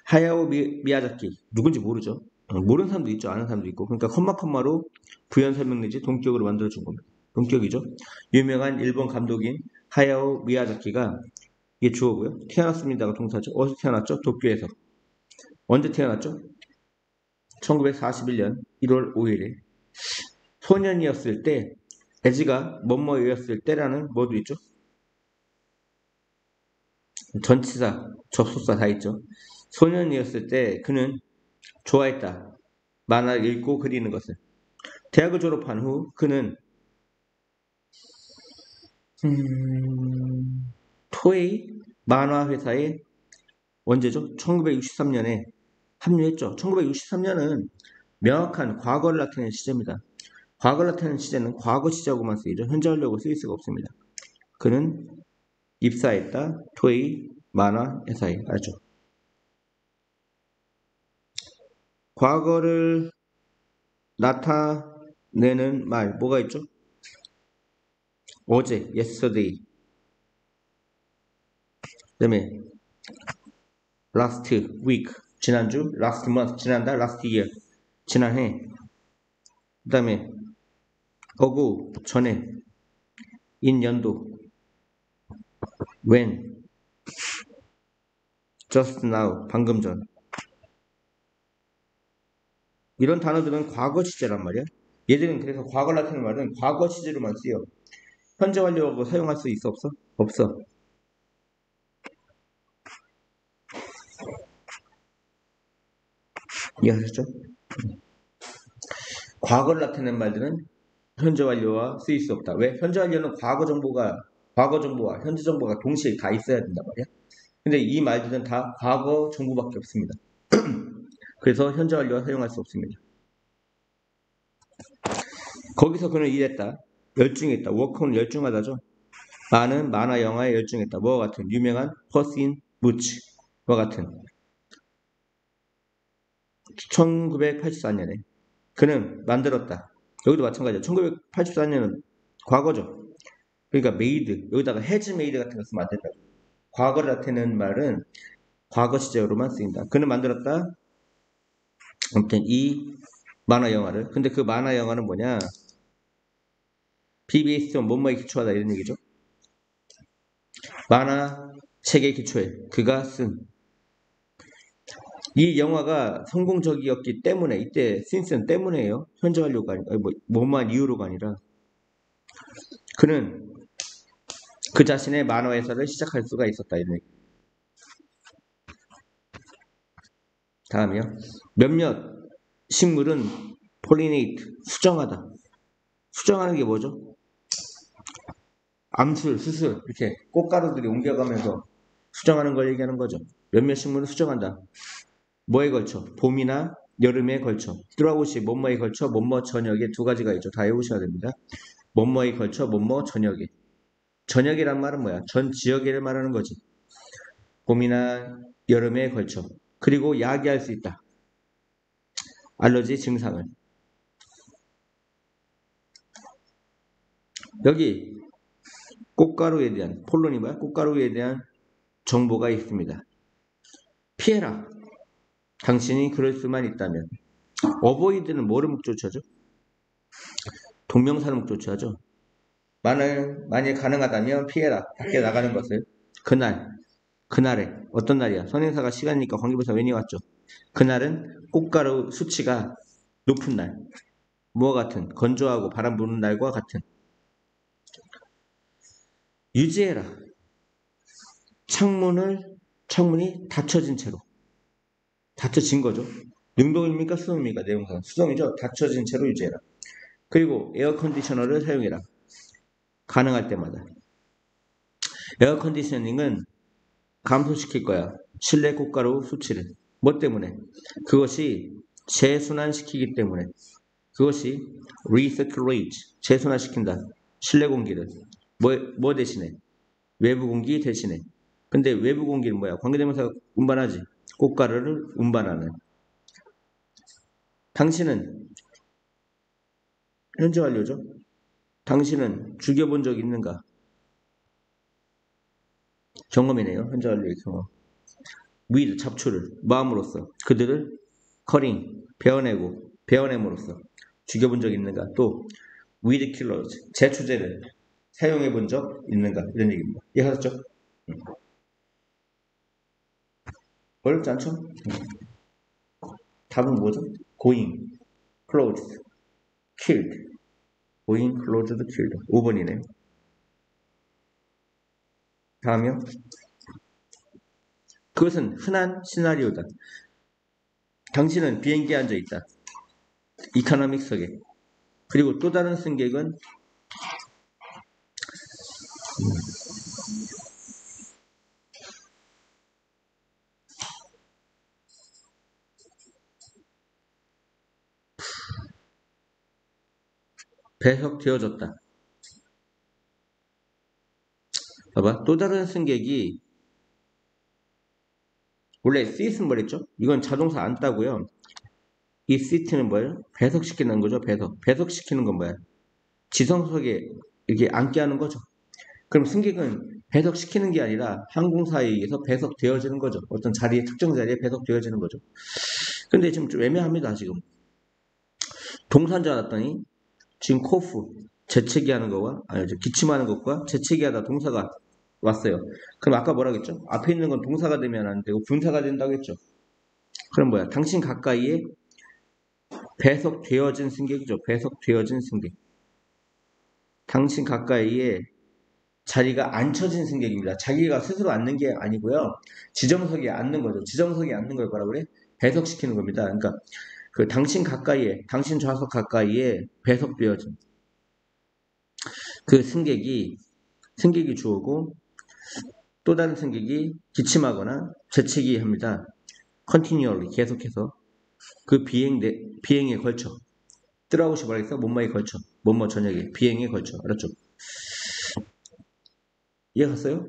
하야오 미야자키 누군지 모르죠. 모르는 사람도 있죠. 아는 사람도 있고. 그러니까 컴마로 부연 설명 내지 동격으로 만들어준 겁니다. 동격이죠. 유명한 일본 감독인 하야오 미야자키가 이게 주어고요. 태어났습니다가 동사죠. 어디서 태어났죠? 도쿄에서. 언제 태어났죠? 1941년 1월 5일에 소년이었을 때 에지가 뭐뭐였을 때라는 뭐도 있죠? 전치사, 접속사 다 있죠. 소년이었을 때 그는 좋아했다. 만화를 읽고 그리는 것을. 대학을 졸업한 후 그는 토에이 만화 회사에 언제죠? 1963년에 합류했죠. 1963년은 명확한 과거를 나타내는 시제입니다. 과거를 나타내는 시제는 과거 시제하고만 쓰이죠. 현재 완료하고 쓰일 수가 없습니다. 그는 입사했다. 토에이 만화 회사에. 알죠? 과거를 나타내는 말 뭐가 있죠? 어제, yesterday. 그 다음에 last week, 지난주, last month, 지난달, last year, 지난해. 그 다음에 ago, 전에, in 연도, when, just now, 방금 전. 이런 단어들은 과거 시제란 말이야. 얘들은 그래서 과거를 나타내는 말은 과거 시제로만 쓰여. 현재 완료하고 사용할 수 있어 없어? 없어. 이해하셨죠? 과거를 나타내는 말들은 현재 완료와 쓰일 수 없다. 왜? 현재 완료는 과거 정보와 현재 정보가 동시에 다 있어야 된단 말이야. 근데 이 말들은 다 과거 정보밖에 없습니다. 그래서 현재 완료와 사용할 수 없습니다. 거기서 그는 이랬다. 열중했다. 워크는 열중하다죠. 많은 만화 영화에 열중했다. 뭐와 같은 유명한 퍼스인 무치와 같은 1984년에 그는 만들었다. 여기도 마찬가지야. 1984년은 과거죠. 그러니까 메이드 여기다가 해즈 메이드 같은 거 쓰면 안 된다. 과거를 나타내는 말은 과거 시제로만 쓰인다. 그는 만들었다. 아무튼 이 만화 영화를. 근데 그 만화 영화는 뭐냐? BBS 뭐뭐에 기초하다 이런 얘기죠. 만화 책의 기초에 그가 쓴 이 영화가 성공적이었기 때문에 이때 신스는 때문에요. 현재 완료가 아니라 뭐만 이유로가 아니라 그는 그 자신의 만화 회사를 시작할 수가 있었다 이런 얘기. 다음이요. 몇몇 식물은 폴리네이트 수정하다. 수정하는 게 뭐죠? 암술, 수술 이렇게 꽃가루들이 옮겨가면서 수정하는 걸 얘기하는 거죠. 몇몇 식물은 수정한다. 뭐에 걸쳐? 봄이나 여름에 걸쳐. 들어가보시 뭐뭐에 걸쳐 뭐뭐 저녁에 두 가지가 있죠. 다 외우셔야 됩니다. 뭐뭐에 걸쳐 뭐뭐 저녁에. 저녁이란 말은 뭐야? 전 지역을 말하는 거지. 봄이나 여름에 걸쳐. 그리고 야기할 수 있다. 알러지 증상을. 여기 꽃가루에 대한 폴론이 뭐야? 꽃가루에 대한 정보가 있습니다. 피해라. 당신이 그럴 수만 있다면. 어보이드는 뭐를 목조치하죠? 동명사를 목조치하죠. 만약 가능하다면 피해라. 밖에 나가는 것을. 그날에 어떤 날이야? 선행사가 시간이니까 관계부사 웬이 왔죠. 그날은 꽃가루 수치가 높은 날. 무엇 같은? 건조하고 바람 부는 날과 같은. 유지해라. 창문이 닫혀진 채로. 닫혀진 거죠. 능동입니까? 수동입니까? 내용상 수동이죠. 닫혀진 채로 유지해라. 그리고 에어컨디셔너를 사용해라. 가능할 때마다. 에어컨디셔닝은 감소시킬 거야. 실내 꽃가루 수치를. 뭐 때문에? 그것이 재순환시키기 때문에. 그것이 recirculate, 재순환시킨다. 실내 공기를. 뭐 대신에? 외부 공기 대신에. 근데 외부 공기는 뭐야? 관계대명사가 운반하지. 꽃가루를 운반하는. 당신은 현재 완료죠. 당신은 죽여본 적 있는가? 경험이네요. 현재 완료의 경험. with 잡초를 마음으로써 그들을 커링 베어냄으로써 죽여본 적 있는가? 또 with killers 제초제를 사용해 본 적 있는가? 이런 얘기입니다. 이해하셨죠? 어렵지 않죠? 답은 뭐죠? going, closed, killed. going, closed, killed. 5번이네요. 다음이요. 그것은 흔한 시나리오다. 당신은 비행기에 앉아 있다. 이카노믹석에. 그리고 또 다른 승객은 배석되어졌다. 봐봐. 또 다른 승객이 원래 seat은 뭐랬죠? 이건 자동사 안 따고요. 이 seat는 뭐예요? 배석시키는 거죠. 배석시키는 건 뭐야? 지성석에 이렇게 앉게 하는 거죠. 그럼 승객은 배석시키는 게 아니라 항공사에 의해서 배석되어지는 거죠. 어떤 자리에 특정 자리에 배석되어지는 거죠. 근데 지금 좀 애매합니다. 지금 동사인 줄 알았더니 지금 코프 재채기 하는 거와 기침하는 것과 재채기 하다 동사가 왔어요. 그럼 아까 뭐라고 했죠? 앞에 있는 건 동사가 되면 안 되고 분사가 된다고 했죠. 그럼 뭐야? 당신 가까이에 배속되어진 승객이죠. 배속되어진 승객. 당신 가까이에 자리가 앉혀진 승객입니다. 자기가 스스로 앉는 게 아니고요. 지정석에 앉는 거죠. 지정석에 앉는 걸 뭐라 그래? 배석시키는 겁니다. 그러니까 그 당신 가까이에, 당신 좌석 가까이에 배석되어진 그 승객이 주어고 또 다른 승객이 기침하거나 재채기 합니다. continually 계속해서 그 비행에 걸쳐 throughout이 뭐라 했어? 뭐뭐에 걸쳐 뭐뭐 저녁에 비행에 걸쳐 알았죠? 이해갔어요?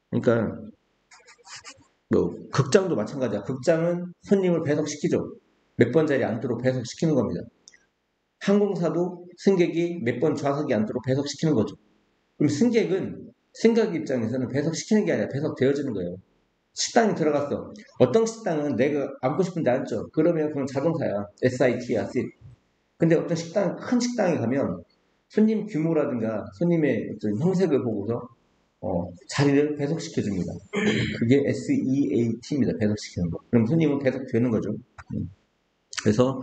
그러니까 뭐 극장도 마찬가지야. 극장은 손님을 배석시키죠. 몇 번 자리 앉도록 배석시키는 겁니다. 항공사도 승객이 몇 번 좌석이 앉도록 배석시키는 거죠. 그럼 승객 입장에서는 배석시키는 게 아니라 배석되어지는 거예요. 식당에 들어갔어. 어떤 식당은 내가 앉고 싶은데 앉죠. 그러면 그건 자동사야. SIT야, SIT. 근데 어떤 큰 식당에 가면 손님 규모라든가 손님의 어떤 형색을 보고서 자리를 배석시켜줍니다. 그게 SEAT입니다. 배석시키는 거. 그럼 손님은 배석되는 거죠. 그래서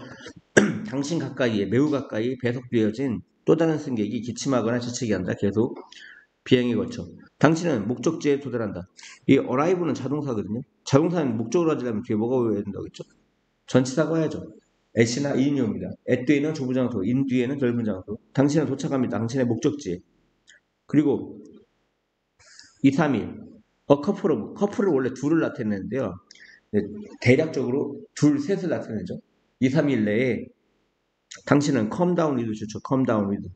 당신 가까이에 매우 가까이 배석되어진 또 다른 승객이 기침하거나 재채기한다. 계속 비행에 걸쳐. 당신은 목적지에 도달한다. 이 arrive는 자동사거든요. 자동사는 목적으로 하려면 뒤에 뭐가 오야 된다고 했죠? 전치사가 와야죠. at나 in이 옵니다. at 뒤에는 좁은 장소, in 뒤에는 넓은 장소. 당신은 도착합니다. 당신의 목적지에. 그리고 2, 3일. 커플을 원래 둘을 나타내는데요. 대략적으로 둘, 셋을 나타내죠. 2, 3일 내에 당신은 calm down with 좋죠. calm down with.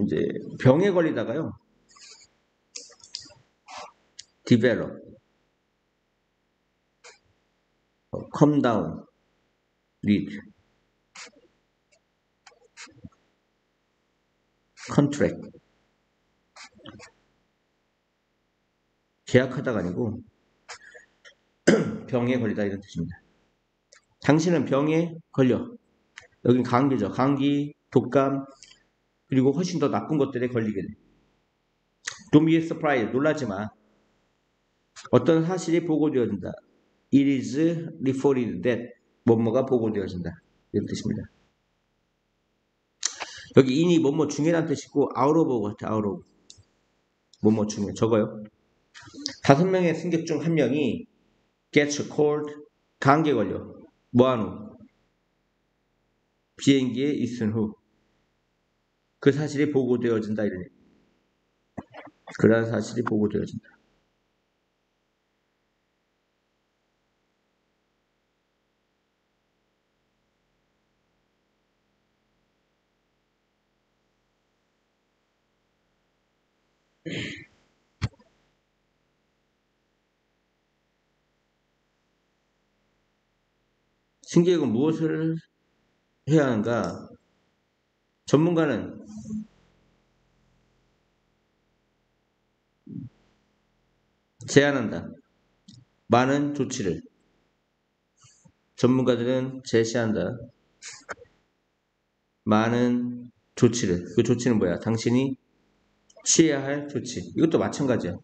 이제 병에 걸리다가요. develop. calm down with. contract. 계약하다가 아니고 병에 걸리다 이런 뜻입니다. 당신은 병에 걸려. 여긴 감기죠. 감기, 독감, 그리고 훨씬 더 나쁜 것들에 걸리게 돼. Don't be surprised. 놀라지 마. 어떤 사실이 보고되어진다. It is reported that 뭐뭐가 보고되어진다. 이런 뜻입니다. 여기 in이 뭐뭐 중에란 뜻이고 out of 같아. out of. 뭐뭐 중에. 적어요. 5명의 승객 중 1명이 gets cold. 감기에 걸려. 뭐한 후? 비행기에 있은 후. 그 사실이 보고되어진다. 이러니. 그러한 사실이 보고되어진다. 승객은 무엇을 해야 하는가? 전문가는 제안한다. 많은 조치를. 전문가들은 제시한다. 많은 조치를. 그 조치는 뭐야? 당신이 취해야 할 조치. 이것도 마찬가지야.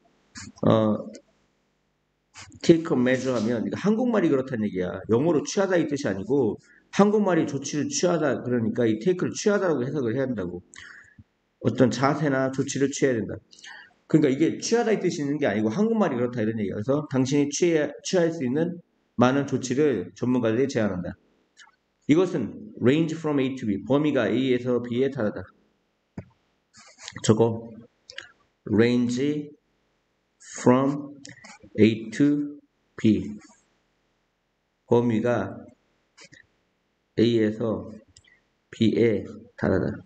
take a measure 하면 한국말이 그렇다는 얘기야. 영어로 취하다 이 뜻이 아니고 한국말이 조치를 취하다 그러니까 이 take를 취하다라고 해석을 해야 한다고. 어떤 자세나 조치를 취해야 된다. 그러니까 이게 취하다 이 뜻이 있는 게 아니고 한국말이 그렇다 이런 얘기야. 그래서 당신이 취할 수 있는 많은 조치를 전문가들이 제안한다. 이것은 range from A to B. 범위가 A에서 B에 달하다. 저거 range from A to B. 범위가 A에서 B에 달하다.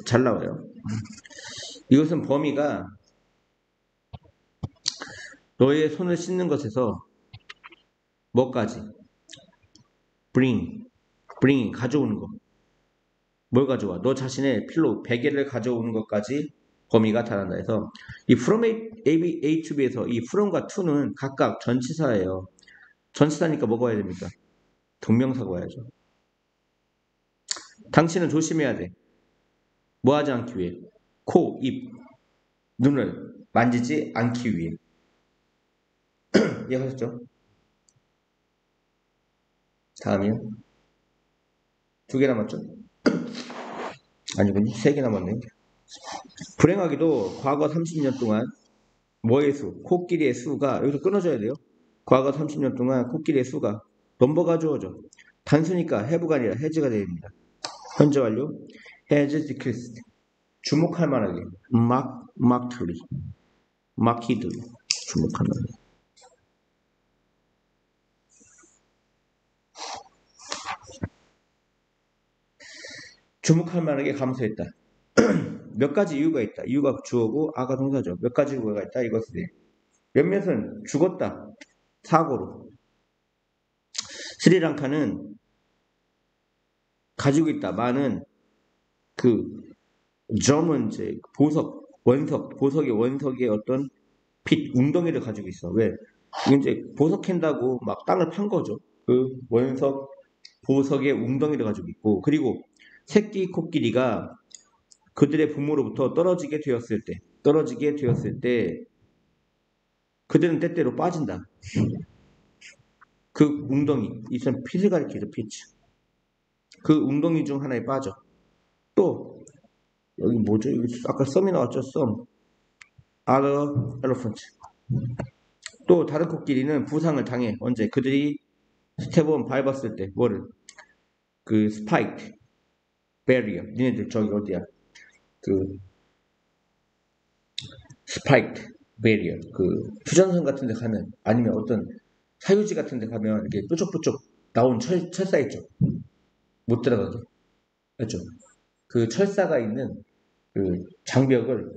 잘 나와요. 이것은 범위가 너의 손을 씻는 것에서 뭐까지? bring 가져오는 거. 뭘 가져와? 너 자신의 필로 베개를 가져오는 것까지 범위가 달한다 해서 이 from A to B에서 이 from과 to는 각각 전치사예요. 전치사니까 뭐가 와야 됩니까? 동명사가 와야죠. 당신은 조심해야 돼. 뭐 하지 않기 위해? 코, 입, 눈을 만지지 않기 위해. 이해하셨죠? 다음이요. 2개 남았죠? 아니군요. 3개 남았네요. 불행하게도 과거 30년 동안 뭐의 수? 코끼리의 수가 여기서 끊어져야 돼요. 과거 30년 동안 코끼리의 수가 넘버가 주어져. 단수니까 have가 아니라 has가 됩니다. 현재 완료. has decreased. 주목할 만하게. markedly. 주목할 만하게. 주목할 만하게 감소했다. 몇 가지 이유가 있다. 이유가 주어고 아가 동사죠. 몇 가지 이유가 있다. 이것을 몇몇은 죽었다. 사고로. 스리랑카는 가지고 있다. 많은 그 점은 이제 보석의 원석의 어떤 빛, 웅덩이를 가지고 있어. 왜? 이제 보석 캔다고 막 땅을 판 거죠. 그 보석의 웅덩이를 가지고 있고, 그리고 새끼 코끼리가 그들의 부모로부터 떨어지게 되었을 때, 그들은 때때로 빠진다. 그 웅덩이, 이선 pit을 가리키죠, pitch. 그 웅덩이 중 하나에 빠져. 또, 여기 뭐죠? 아까 썸이 나왔죠, 썸. other elephant. 또 다른 코끼리는 부상을 당해. 언제? 그들이 스텝1 밟았을 때. 뭐를? 그 스파이크 베리어. 니네들 저기 어디야? 그 스파이크 베리어. 그 휴전선 같은 데 가면 아니면 어떤 사유지 같은 데 가면 이렇게 뾰족뾰족 나온 철사 있죠. 못 들어가게. 그렇죠? 그 철사가 있는 그 장벽을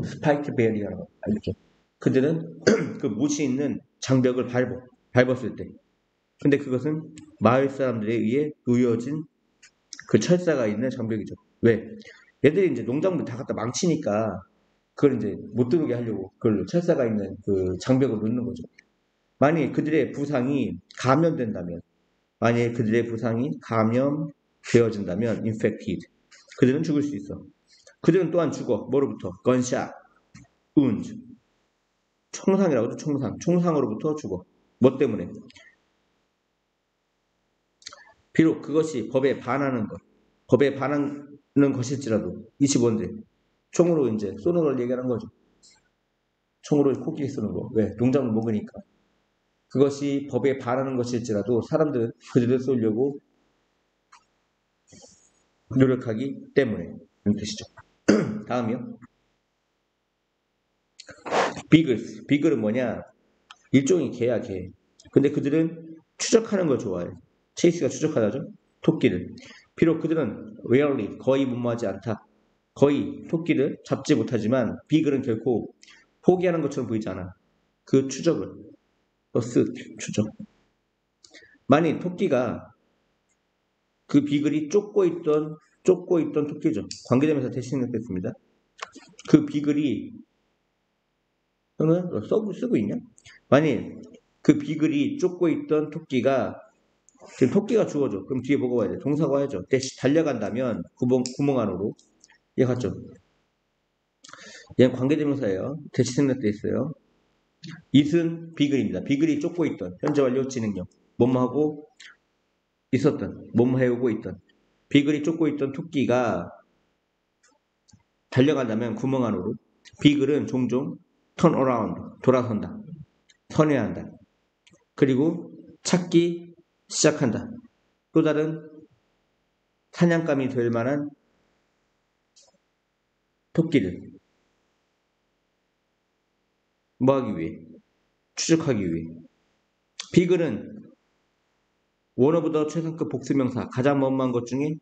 스파이크 베리어라고 이렇게. 그들은 그 못이 있는 장벽을 밟았을 때. 근데 그것은 마을 사람들에 의해 놓여진 그 철사가 있는 장벽이죠. 왜? 얘들이 이제 농작물 다 갖다 망치니까 그걸 이제 못 들어오게 하려고 그걸 철사가 있는 그 장벽을 놓는 거죠. 만약에 그들의 부상이 감염된다면, 감염되어진다면, infected, 그들은 죽을 수 있어. 그들은 또한 죽어. 뭐로부터? gunshot, wound, 총상이라고 하죠. 총상으로부터 죽어. 뭐 때문에? 비록 그것이 법에 반하는 것일지라도 25인데 총으로 이제 쏘는 걸 얘기하는 거죠. 총으로 코끼리 쏘는 거. 왜? 농작물 먹으니까. 그것이 법에 반하는 것일지라도 사람들은 그들을 쏘려고 노력하기 때문에 이런 뜻이죠. 다음이요. 비글은 뭐냐? 일종의 개야, 개. 근데 그들은 추적하는 걸 좋아해. 체이스가 추적하다죠. 토끼를. 비록 그들은 rarely, 거의 무모하지 않다. 거의 토끼를 잡지 못하지만 비글은 결코 포기하는 것처럼 보이지 않아. 그 추적을. 추적. 만일 토끼가 그 비글이 쫓고 있던 토끼죠. 관계대명사 대신 했습니다. 그 비글이 형은 쓰고 있냐? 만일 그 비글이 쫓고 있던 토끼가 지금 토끼가 주어져. 그럼 뒤에 뭐가 와야 돼? 동사가 와야죠. 대시 달려간다면 구멍 안으로 얘 갔죠. 얘는 관계대명사예요. 대시 생략돼 있어요. it은 비글입니다. 비글이 쫓고 있던 현재 완료 진행형 뭐뭐하고 있었던 뭐뭐 해오고 있던 비글이 쫓고 있던 토끼가 달려간다면 구멍 안으로 비글은 종종 turn around 돌아선다. 선회한다. 그리고 찾기 시작한다. 또 다른 사냥감이 될 만한 토끼를 뭐하기 위해? 추적하기 위해. 비글은 원어보다 최상급 복수명사 가장 원만한 것 중에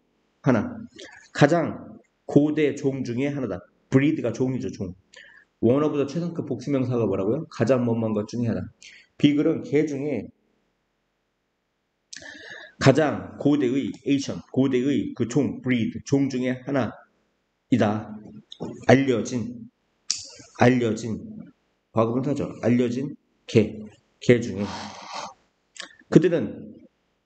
하나. 가장 고대 종 중에 하나다. 브리드가 종이죠, 종. 원어보다 최상급 복수명사가 뭐라고요? 가장 원만한 것 중에 하나. 비글은 개 중에 가장 고대의 그 종, 브리드, 종 중에 하나이다. 알려진 과거분사죠. 알려진 개 중에 그들은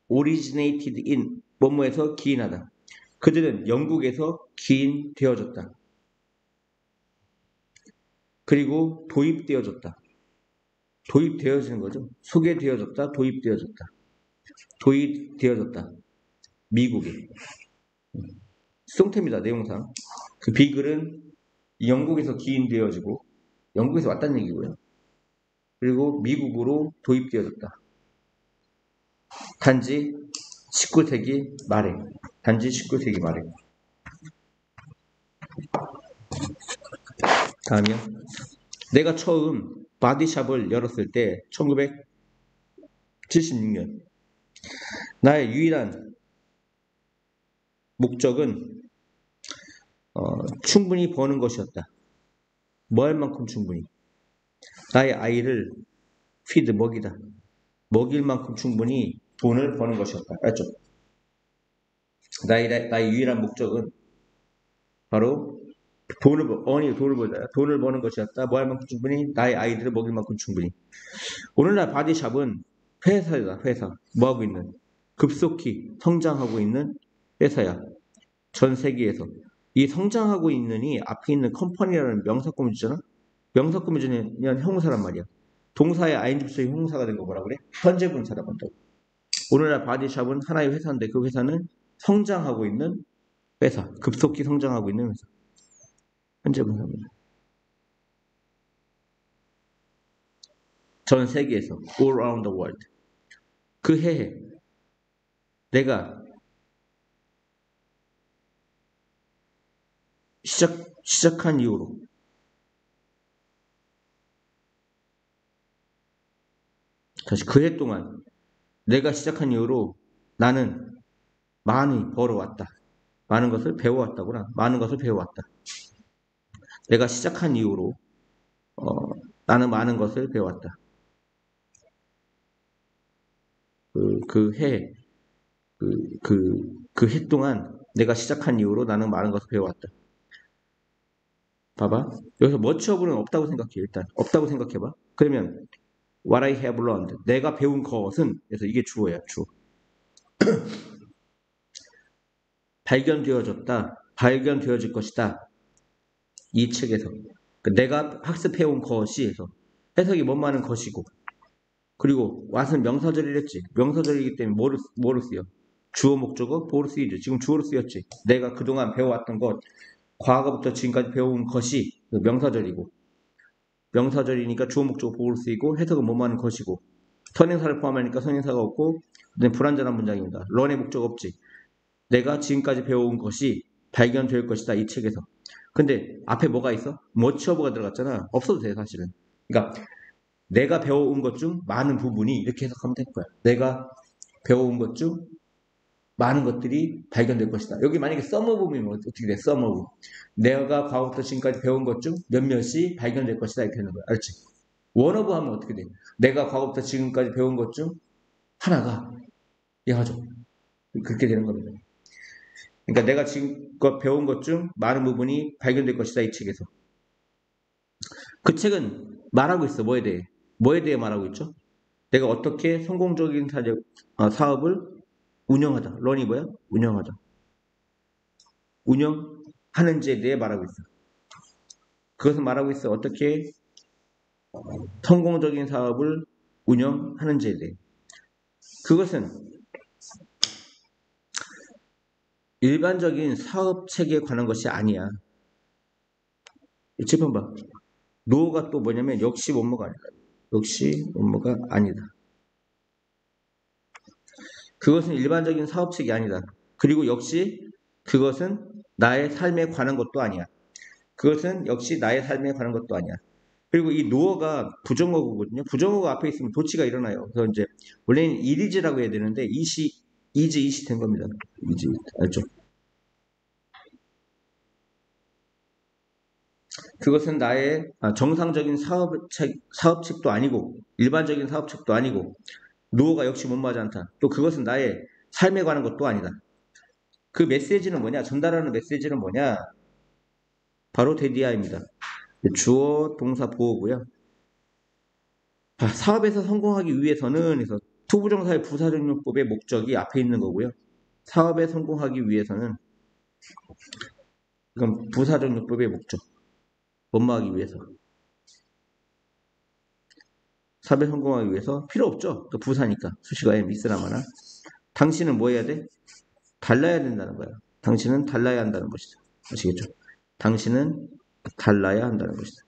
originated in 뭐뭐에서 기인하다. 그들은 영국에서 기인되어졌다. 그리고 도입되어졌다. 도입되어지는 거죠. 소개되어졌다. 도입되어졌다. 도입되어졌다. 미국에. 수동태입니다. 내용상. 그 비글은 영국에서 기인되어지고 영국에서 왔다는 얘기고요. 그리고 미국으로 도입되어졌다. 단지 19세기 말에. 단지 19세기 말에. 다음이요. 내가 처음 바디샵을 열었을 때 1976년 나의 유일한 목적은 충분히 버는 것이었다. 뭐 할 만큼 충분히. 나의 아이를 피드 먹이다. 먹일 만큼 충분히 돈을 버는 것이었다. 알죠? 나의 유일한 목적은 바로 돈을 벌다. 돈을 버는 것이었다. 뭐 할 만큼 충분히. 나의 아이들을 먹일 만큼 충분히. 오늘날 바디샵은 회사다. 회사. 뭐 하고 있는? 급속히 성장하고 있는 회사야. 전 세계에서. 이 성장하고 있는이 앞에 있는 컴퍼니라는 명사구문이잖아. 명사구문은 형용사란 말이야. 동사의 ing부터의 형용사가 된 거 뭐라 그래? 현재분사라고 한다고. 오늘날 바디샵은 하나의 회사인데 그 회사는 성장하고 있는 회사. 급속히 성장하고 있는 회사. 현재분사입니다. 전 세계에서 all around the world. 그 해에 내가 시작한 이후로 다시 그 해 동안 내가 시작한 이후로 나는 많이 벌어왔다. 많은 것을 배워왔다구나. 많은 것을 배워왔다. 내가 시작한 이후로 나는 많은 것을 배워왔다. 그 해 동안 내가 시작한 이후로 나는 많은 것을 배워왔다. 봐봐. 여기서 머치업은 없다고 생각해. 일단 없다고 생각해봐. 그러면 what I have learned. 내가 배운 것은 그래서 이게 주어야. 주어. 발견되어질 것이다. 이 책에서. 내가 학습해온 것이 해서 해석이 뭔 말은 것이고 그리고 what은 명사절이랬지. 명사절이기 때문에 뭐로 쓰여? 주어 목적어 보로 쓰이죠. 지금 주어로 쓰였지. 내가 그동안 배워왔던 것 과거부터 지금까지 배운 것이 명사절이고 명사절이니까 주어 목적어 보로 쓰이고 해석은 뭐뭐 하는 것이고 선행사를 포함하니까 선행사가 없고 불완전한 문장입니다. 런의 목적 없지. 내가 지금까지 배워온 것이 발견될 것이다. 이 책에서. 근데 앞에 뭐가 있어? 머치어브가 들어갔잖아. 없어도 돼 사실은. 그러니까 내가 배워온 것 중 많은 부분이 이렇게 해석하면 될 거야. 내가 배워온 것 중 많은 것들이 발견될 것이다. 여기 만약에 썸어브면 어떻게 돼? 썸어브. 내가 과거부터 지금까지 배운 것 중 몇몇이 발견될 것이다. 이렇게 되는 거야. 알지? 원어브 하면 어떻게 돼? 내가 과거부터 지금까지 배운 것 중 하나가 이해하죠? 그렇게 되는 겁니다. 그러니까 내가 지금껏 배운 것 중 많은 부분이 발견될 것이다. 이 책에서. 그 책은 말하고 있어. 뭐에 대해? 뭐에 대해 말하고 있죠? 내가 어떻게 성공적인 사업을 운영하다. 런이 뭐야? 운영하다. 운영하는지에 대해 말하고 있어. 그것은 말하고 있어. 어떻게 성공적인 사업을 운영하는지에 대해. 그것은 일반적인 사업 체계에 관한 것이 아니야. 7번 봐. 노가 또 뭐냐면 역시 원모가 아니다. 역시 원모가 아니다. 그것은 일반적인 사업 체계 아니다. 그리고 역시 그것은 나의 삶에 관한 것도 아니야. 그것은 역시 나의 삶에 관한 것도 아니야. 그리고 이 노어가 부정어구거든요. 부정어가 앞에 있으면 도치가 일어나요. 그래서 이제 원래는 이리즈라고 해야 되는데 이시 된 겁니다. 이지 알죠? 그것은 나의 정상적인 사업책도 아니고 일반적인 사업책도 아니고 노어가 역시 못마지 않다. 또 그것은 나의 삶에 관한 것도 아니다. 그 메시지는 뭐냐? 전달하는 메시지는 뭐냐? 바로 데디아입니다. 주어, 동사, 보어고요. 사업에서 성공하기 위해서는 그래서 투부정사의 부사적용법의 목적이 앞에 있는 거고요. 사업에 성공하기 위해서는 이건 부사적용법의 목적. 원마하기 위해서. 사업에 성공하기 위해서 필요 없죠. 또 부사니까 수식어에 미스라마나. 당신은 뭐 해야 돼? 달라야 된다는 거야. 당신은 달라야 한다는 것이다. 아시겠죠? 당신은 달라야 한다는 것이다.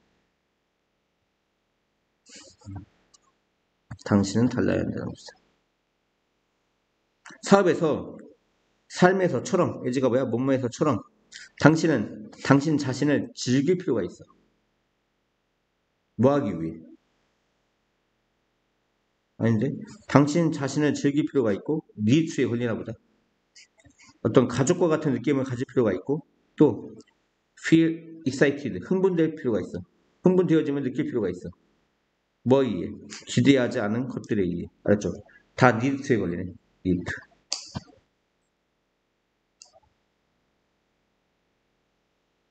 당신은 달라야 한다는 것이다. 사업에서 삶에서처럼 예지가 뭐야? 뭐뭐에서처럼 당신은 당신 자신을 즐길 필요가 있어. 뭐 하기 위해? 아닌데? 당신 자신을 즐길 필요가 있고 니드에 걸리나 보다. 어떤 가족과 같은 느낌을 가질 필요가 있고 또 feel excited, 흥분될 필요가 있어. 흥분되어지면 느낄 필요가 있어. 뭐에 의해? 기대하지 않은 것들에 의해. 알았죠? 다 니드에 걸리네. 니드.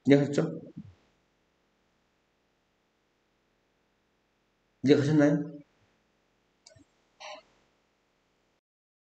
이해하셨죠? 이해가셨나요?